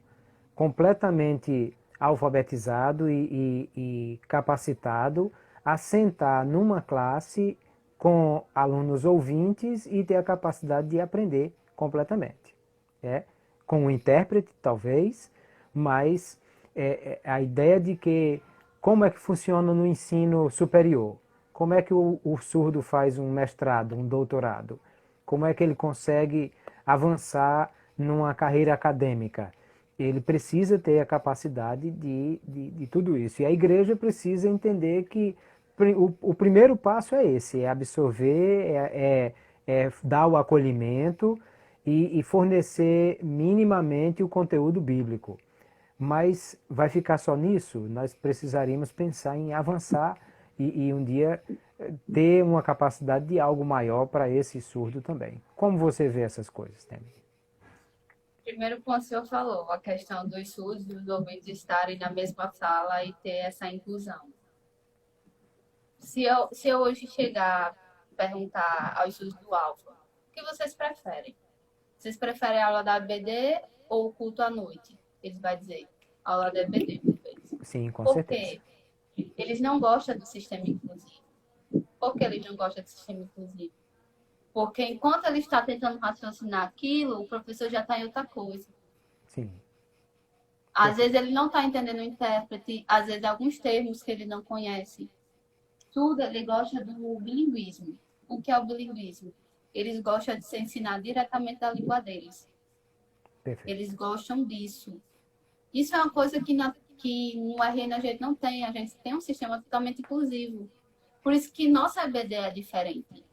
completamente alfabetizado e capacitado a sentar numa classe com alunos ouvintes e ter a capacidade de aprender completamente. É, com um intérprete, talvez, mas a ideia de que como é que funciona no ensino superior, como é que o surdo faz um mestrado, um doutorado, como é que ele consegue avançar numa carreira acadêmica. Ele precisa ter a capacidade de tudo isso. E a igreja precisa entender que o primeiro passo é esse, é absorver, é dar o acolhimento e fornecer minimamente o conteúdo bíblico. Mas vai ficar só nisso? Nós precisaríamos pensar em avançar e um dia ter uma capacidade de algo maior para esse surdo também. Como você vê essas coisas, Temi? Primeiro, como o senhor falou, a questão dos surdos e dos ouvintes estarem na mesma sala e ter essa inclusão. Se eu hoje chegar e perguntar aos surdos do Alfa, o que vocês preferem? Vocês preferem a aula da ABD ou o culto à noite? Eles vão dizer, aula da ABD. Sim, com Por certeza. quê? Eles não gostam do sistema inclusivo. Por que eles não gostam do sistema inclusivo? Porque enquanto ele está tentando raciocinar aquilo, o professor já está em outra coisa. Sim. Às vezes ele não está entendendo o intérprete, às vezes alguns termos que ele não conhece. Tudo ele gosta do bilinguismo. O que é o bilinguismo? Eles gostam de se ensinar diretamente da língua deles. Perfeito. Eles gostam disso. Isso é uma coisa que no RN a gente não tem. A gente tem um sistema totalmente inclusivo. Por isso que nossa EBD é diferente.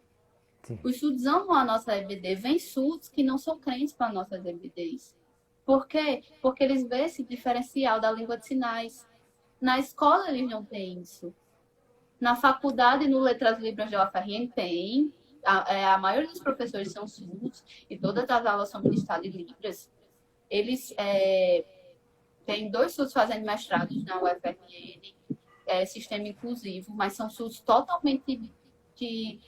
Sim. Os surdos amam a nossa EBD. Vem surdos que não são crentes para nossas EBDs. Por quê? Porque eles veem esse diferencial da língua de sinais. Na escola eles não têm isso. Na faculdade, no Letras Libras da UFRN, tem. A maioria dos professores são surdos e todas as aulas são ministradas em Libras. Eles têm 2 surdos fazendo mestrados na UFRN, sistema inclusivo, mas são surdos totalmente que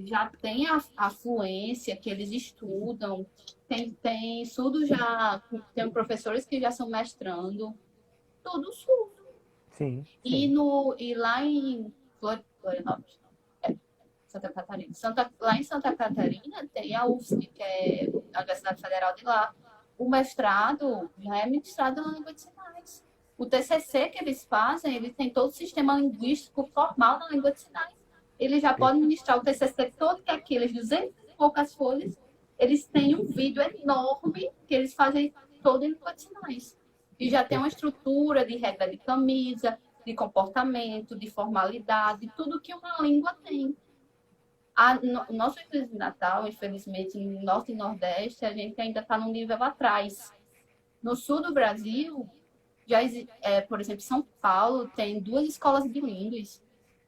já têm a fluência, que eles estudam. Tem surdos já, tem professores que já são mestrando, tudo surdo. Sim. E lá em Florianópolis, Santa Catarina. Lá em Santa Catarina tem a UFSC, que é a Universidade Federal de lá. O mestrado já é ministrado na língua de sinais. O TCC que eles fazem, eles têm todo o sistema linguístico formal na língua de sinais. Eles já podem ministrar o TCC todo, que é aqueles 200 e poucas folhas. Eles têm um vídeo enorme que eles fazem todo em língua de sinais. E já tem uma estrutura de regra de camisa, de comportamento, de formalidade, tudo que uma língua tem. O nosso Feliz Natal, infelizmente, no Norte e Nordeste, a gente ainda está num nível atrás. No sul do Brasil, por exemplo, São Paulo tem 2 escolas bilíngues.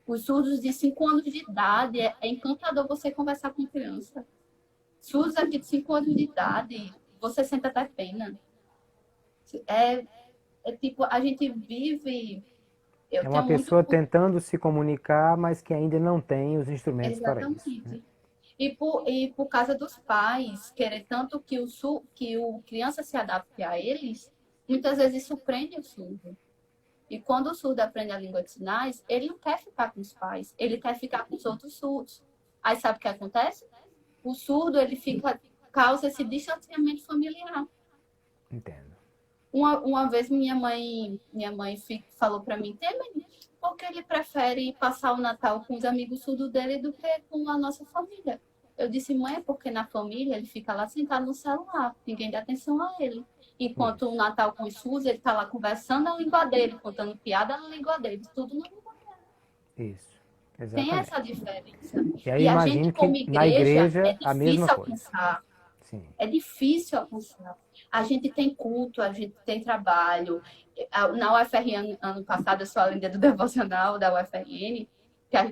Os surdos de 5 anos de idade, é encantador você conversar com criança. Surdos aqui de 5 anos de idade, você sente até pena. Tipo, a gente vive... É uma pessoa tentando se comunicar, mas que ainda não tem os instrumentos para isso. Né? E por causa dos pais querer tanto que o criança se adapte a eles, muitas vezes isso prende o surdo. E quando o surdo aprende a língua de sinais, ele não quer ficar com os pais, ele quer ficar com os outros surdos. Aí sabe o que acontece? O surdo, causa esse distanciamento familiar. Entendo. Uma vez minha mãe falou para mim, porque ele prefere passar o Natal com os amigos surdos dele do que com a nossa família. Eu disse, mãe, é porque na família ele fica lá sentado no celular, ninguém dá atenção a ele. Enquanto o Natal com os surdos, ele está lá conversando na língua dele, contando piada na língua dele, tudo na língua dele. Isso, exatamente. Tem essa diferença. E aí a imagino gente, como que na igreja a mesma coisa. Alcançar. Sim. É difícil alcançar. A gente tem culto, a gente tem trabalho. Na UFRN, ano passado, eu sou a líder do devocional da UFRN,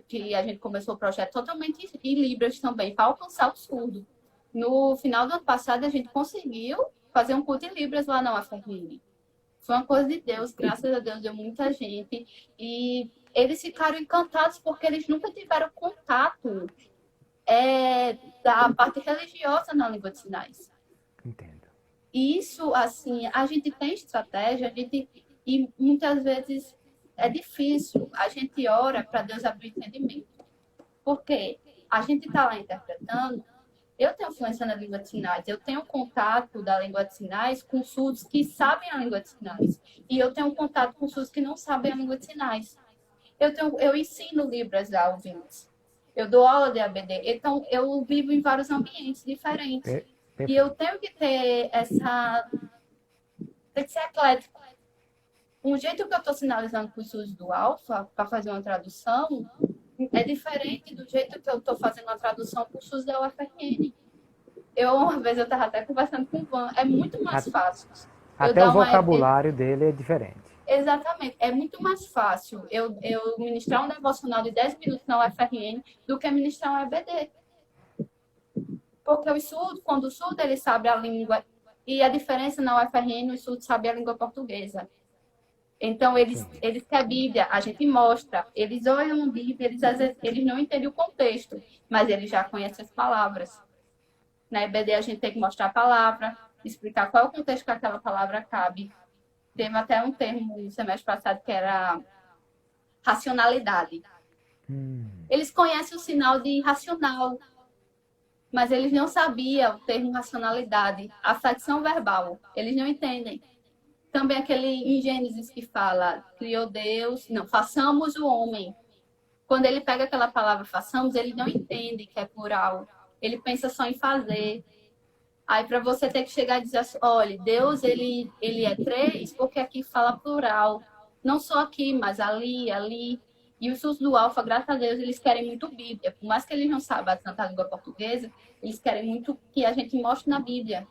que a gente começou o projeto totalmente em Libras também, para alcançar o surdo. No final do ano passado, a gente conseguiu fazer um culto em Libras lá na UFRN. Foi uma coisa de Deus, graças a Deus, deu muita gente. E eles ficaram encantados porque eles nunca tiveram contato da parte religiosa na língua de sinais. Entendo. Isso, assim, a gente tem estratégia, E muitas vezes é difícil. A gente ora para Deus abrir entendimento. Porque a gente está lá interpretando. Eu tenho influência na língua de sinais, eu tenho contato da língua de sinais com surdos que sabem a língua de sinais. E eu tenho contato com surdos que não sabem a língua de sinais. Eu ensino Libras a ouvintes. Eu dou aula de ABD. Então, eu vivo em vários ambientes diferentes. E eu tenho que ter essa... Tem que ser eclético. Um jeito que eu estou sinalizando para os surdos do Alfa, para fazer uma tradução, é diferente do jeito que eu estou fazendo uma tradução para os surdos da UFRN. Uma vez eu estava até conversando com o Van, é muito mais fácil. Até o vocabulário dele é diferente. Exatamente, é muito mais fácil eu ministrar um devocional de 10 minutos na UFRN do que ministrar um EBD. Porque o surdo, quando o surdo ele sabe a língua, e a diferença na UFRN, o surdo sabe a língua portuguesa. Então, eles querem a Bíblia, a gente mostra, eles olham a Bíblia, às vezes, eles não entendem o contexto, mas eles já conhecem as palavras. Na EBD, a gente tem que mostrar a palavra, explicar qual é o contexto que aquela palavra cabe. Teve até um termo no semestre passado que era racionalidade. Eles conhecem o sinal de racional, mas eles não sabiam o termo racionalidade, a facção verbal, eles não entendem. Também aquele em Gênesis que fala, criou Deus, não, façamos o homem. Quando ele pega aquela palavra façamos, ele não entende que é plural. Ele pensa só em fazer. Aí para você ter que chegar e dizer assim, olha, Deus ele é três, porque aqui fala plural. Não só aqui, mas ali, ali. E os surdos do Alfa, graças a Deus, eles querem muito Bíblia. Por mais que eles não saibam tanta língua portuguesa, eles querem muito que a gente mostre na Bíblia.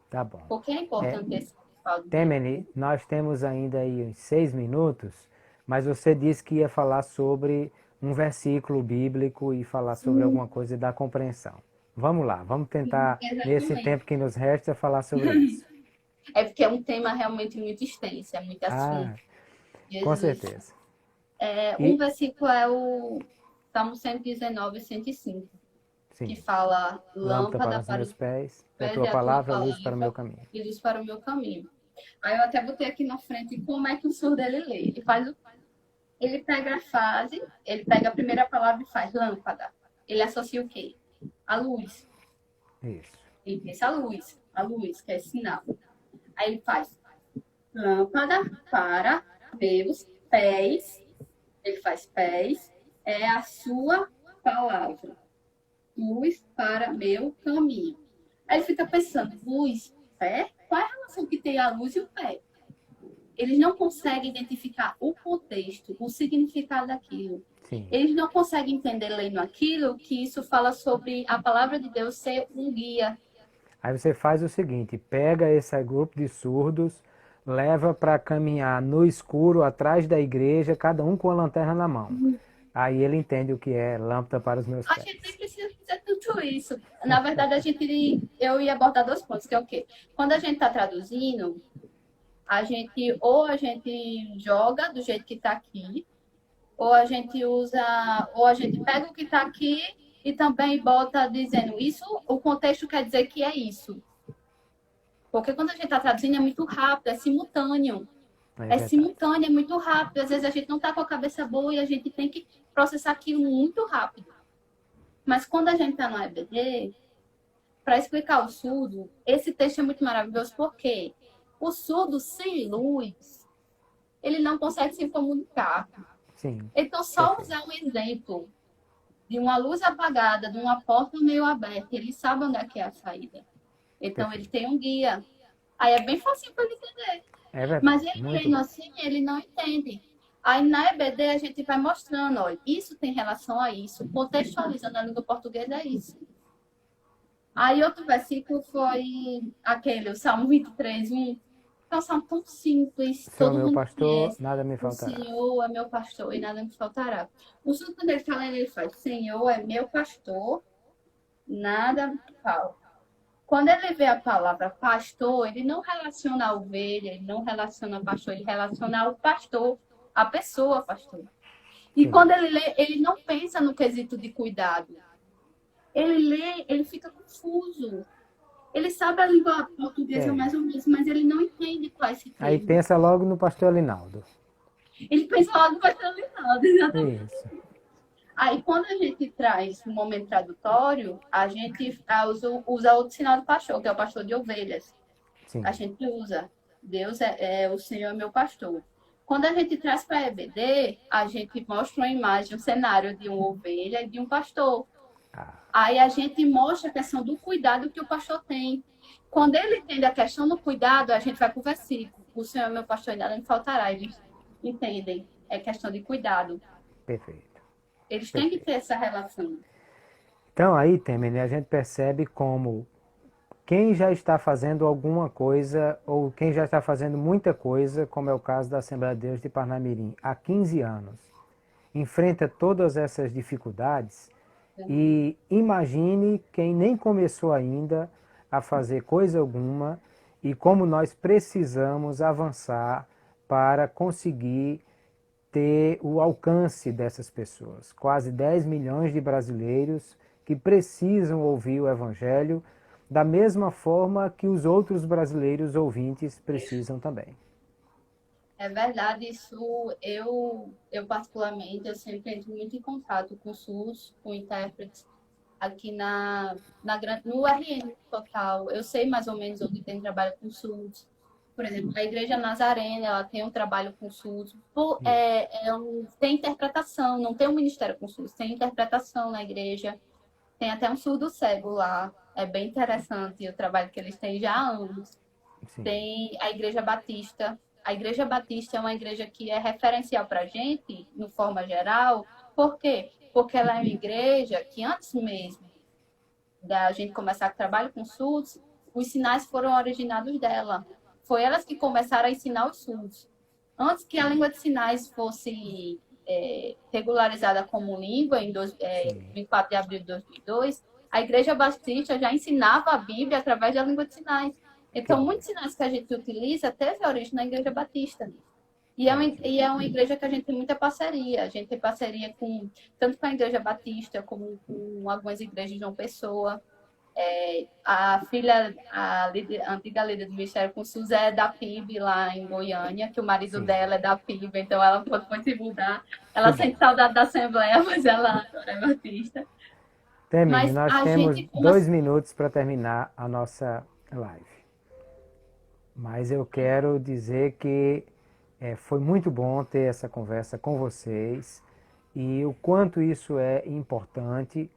Tá bom. Porque é importante esse Temeni, nós temos ainda aí uns 6 minutos, mas você disse que ia falar sobre um versículo bíblico e falar sobre alguma coisa da compreensão. Vamos lá, vamos tentar, nesse tempo que nos resta, falar sobre isso. É porque é um tema realmente muito extenso, é muito assunto. Com certeza. Um versículo é o Salmo 119, 105, que fala lâmpada para os meus pés, a tua palavra, luz para o meu caminho. E luz para o meu caminho. Aí eu até botei aqui na frente como é que o surdo ele lê. Ele pega a frase, ele pega a primeira palavra e faz lâmpada. Ele associa o quê? A luz. Isso. Ele pensa a luz, que é sinal. Aí ele faz lâmpada para meus pés. Ele faz pés, é a sua palavra. Luz para meu caminho. Aí ele fica pensando, luz, pé? Qual é a relação que tem a luz e o pé? Eles não conseguem identificar o contexto, o significado daquilo. Sim. Eles não conseguem entender lendo aquilo que isso fala sobre a palavra de Deus ser um guia. Aí você faz o seguinte, pega esse grupo de surdos, leva para caminhar no escuro atrás da igreja, cada um com a lanterna na mão. Aí ele entende o que é lâmpada para os meus pés. A gente nem precisa dizer tudo isso. Na verdade, eu ia abordar 2 pontos, que é o quê? Quando a gente está traduzindo, a gente joga do jeito que está aqui, ou a gente pega o que está aqui e também bota dizendo isso, o contexto quer dizer que é isso. Porque quando a gente está traduzindo é muito rápido, é simultâneo. É simultâneo, é muito rápido. Às vezes a gente não está com a cabeça boa e a gente tem que processar aquilo muito rápido. Mas quando a gente está no EBD, para explicar o surdo, esse texto é muito maravilhoso porque o surdo sem luz, ele não consegue se comunicar. Sim. Então, só usar um exemplo de uma luz apagada, de uma porta meio aberta, ele sabe onde é que é a saída. Então, ele tem um guia. Aí é bem fácil para ele entender. É verdade. Mas ele lendo assim, ele não entende. Aí na EBD a gente vai mostrando, olha, isso tem relação a isso, contextualizando a língua portuguesa é isso. Aí outro versículo foi aquele, o Salmo 23, é um salmo tão simples. O Senhor é meu pastor, nada me faltará. O Senhor é meu pastor e nada me faltará. O Senhor, quando ele fala, ele faz, Senhor é meu pastor, nada me falta. Quando ele vê a palavra pastor, ele não relaciona a ovelha, ele não relaciona o pastor, ele relaciona o pastor, a pessoa pastor. E quando ele lê, ele não pensa no quesito de cuidado. Ele lê, ele fica confuso. Ele sabe a língua portuguesa É. mais ou menos, mas ele não entende qual é esse Aí termo. pensa logo no pastor Alinaldo. Ele pensa logo vai ser Leonardo, exatamente. Isso. Aí, quando a gente traz um momento tradutório, a gente usa outro sinal do pastor, que é o pastor de ovelhas. A Sim. gente usa. Deus o Senhor é meu pastor. Quando a gente traz para a EBD, a gente mostra uma imagem, um cenário de uma ovelha e de um pastor. Ah, Aí a gente mostra a questão do cuidado que o pastor tem. Quando ele entende a questão do cuidado, a gente vai para o versículo. O Senhor é meu pastor e nada me faltará. Eles entendem. É questão de cuidado. perfeito. Eles têm que Perfeito. ter essa relação. Então aí, Temer, né, a gente percebe como quem já está fazendo alguma coisa ou quem já está fazendo muita coisa, como é o caso da Assembleia de Deus de Parnamirim, há 15 anos, enfrenta todas essas dificuldades e imagine quem nem começou ainda a fazer coisa alguma e como nós precisamos avançar para conseguir ter o alcance dessas pessoas. Quase 10 milhões de brasileiros que precisam ouvir o Evangelho da mesma forma que os outros brasileiros ouvintes precisam também. É verdade, isso eu particularmente, eu sempre entro muito em contato com SUS, com intérpretes aqui no RN Total. Eu sei mais ou menos onde tem trabalho com SUS. Por exemplo, a Igreja Nazarena, ela tem um trabalho com SUS. Isso. Tem interpretação, não tem um ministério com SUS, tem interpretação na igreja. Tem até um surdo cego lá. É bem interessante o trabalho que eles têm já há anos. Sim. Tem a Igreja Batista. A Igreja Batista é uma igreja que é referencial para a gente, no forma geral. Por quê? Porque ela é uma igreja que, antes mesmo da gente começar o trabalho com surdos, os sinais foram originados dela. Foi elas que começaram a ensinar os surdos. Antes que a língua de sinais fosse regularizada como língua, em Sim. 24 de abril de 2002, a Igreja Batista já ensinava a Bíblia através da língua de sinais. Que Então, bom. muitos sinais que a gente utiliza teve origem na Igreja Batista. Ótimo. E é uma igreja que a gente tem muita parceria. A gente tem parceria tanto com a Igreja Batista, como com algumas igrejas de João Pessoa. A filha, a antiga líder do Ministério com SUS é da PIB lá em Goiânia, que o marido Sim. dela é da PIB, então ela pode se mudar. Que Ela bom. sente saudade da Assembleia, mas ela agora é batista. Termine, Mas nós a temos gente, 2 minutos para terminar a nossa live. Mas eu quero dizer que foi muito bom ter essa conversa com vocês e o quanto isso é importante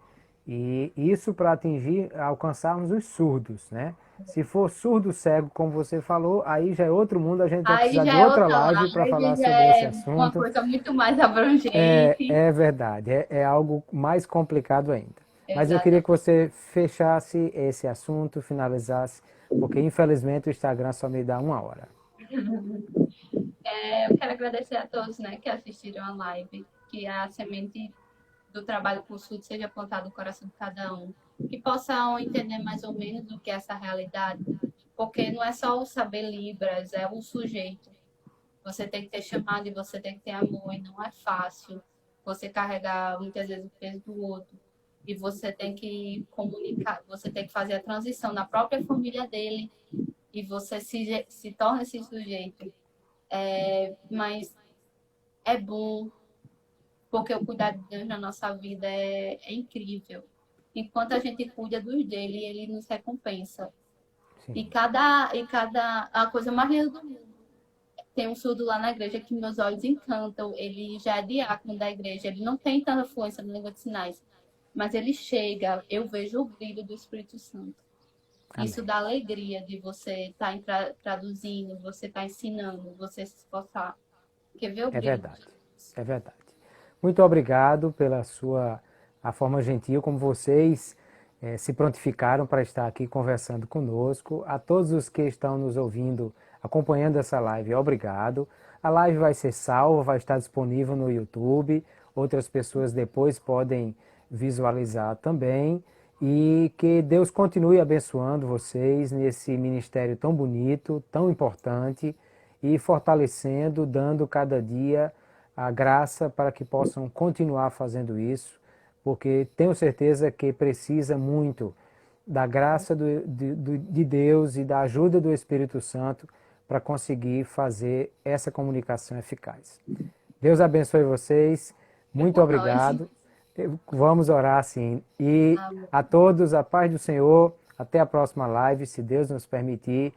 e isso para atingir, alcançarmos os surdos, né? Se for surdo cego, como você falou, aí já é outro mundo, a gente vai aí precisar já de é outra outra live para falar live, já sobre esse é uma assunto. coisa muito mais abrangente. É verdade, é algo mais complicado ainda. Mas eu queria que Exatamente. você fechasse esse assunto, finalizasse, porque infelizmente o Instagram só me dá 1 hora. Eu quero agradecer a todos, né, que assistiram a live, que a semente do trabalho com o SUD seja plantada no coração de cada um, que possam entender mais ou menos o que é essa realidade, porque não é só o saber Libras, é o sujeito. Você tem que ter chamado e você tem que ter amor, e não é fácil você carregar muitas vezes o peso do outro. E você tem que comunicar, você tem que fazer a transição na própria família dele, e você se torna esse sujeito. Mas é bom, porque o cuidado de Deus na nossa vida é incrível. Enquanto a gente cuida dos dele, ele nos recompensa. Sim, A coisa mais linda do mundo. Tem um surdo lá na igreja que meus olhos encantam. Ele já é diácono da igreja, ele não tem tanta fluência na língua de sinais, mas ele chega, eu vejo o brilho do Espírito Santo. Isso amém. dá alegria de você estar traduzindo, você estar ensinando, você se esforçar. Porque vê o É brilho. verdade, é verdade. Muito obrigado pela a forma gentil como vocês se prontificaram para estar aqui conversando conosco. A todos os que estão nos ouvindo, acompanhando essa live, obrigado. A live vai ser salva, vai estar disponível no YouTube. Outras pessoas depois podem visualizar também. E que Deus continue abençoando vocês nesse ministério tão bonito, tão importante e fortalecendo, dando cada dia a graça para que possam continuar fazendo isso, porque tenho certeza que precisa muito da graça de Deus e da ajuda do Espírito Santo para conseguir fazer essa comunicação eficaz. Deus abençoe vocês. Muito obrigado. Vamos orar sim. E a todos, a paz do Senhor. Até a próxima live, se Deus nos permitir.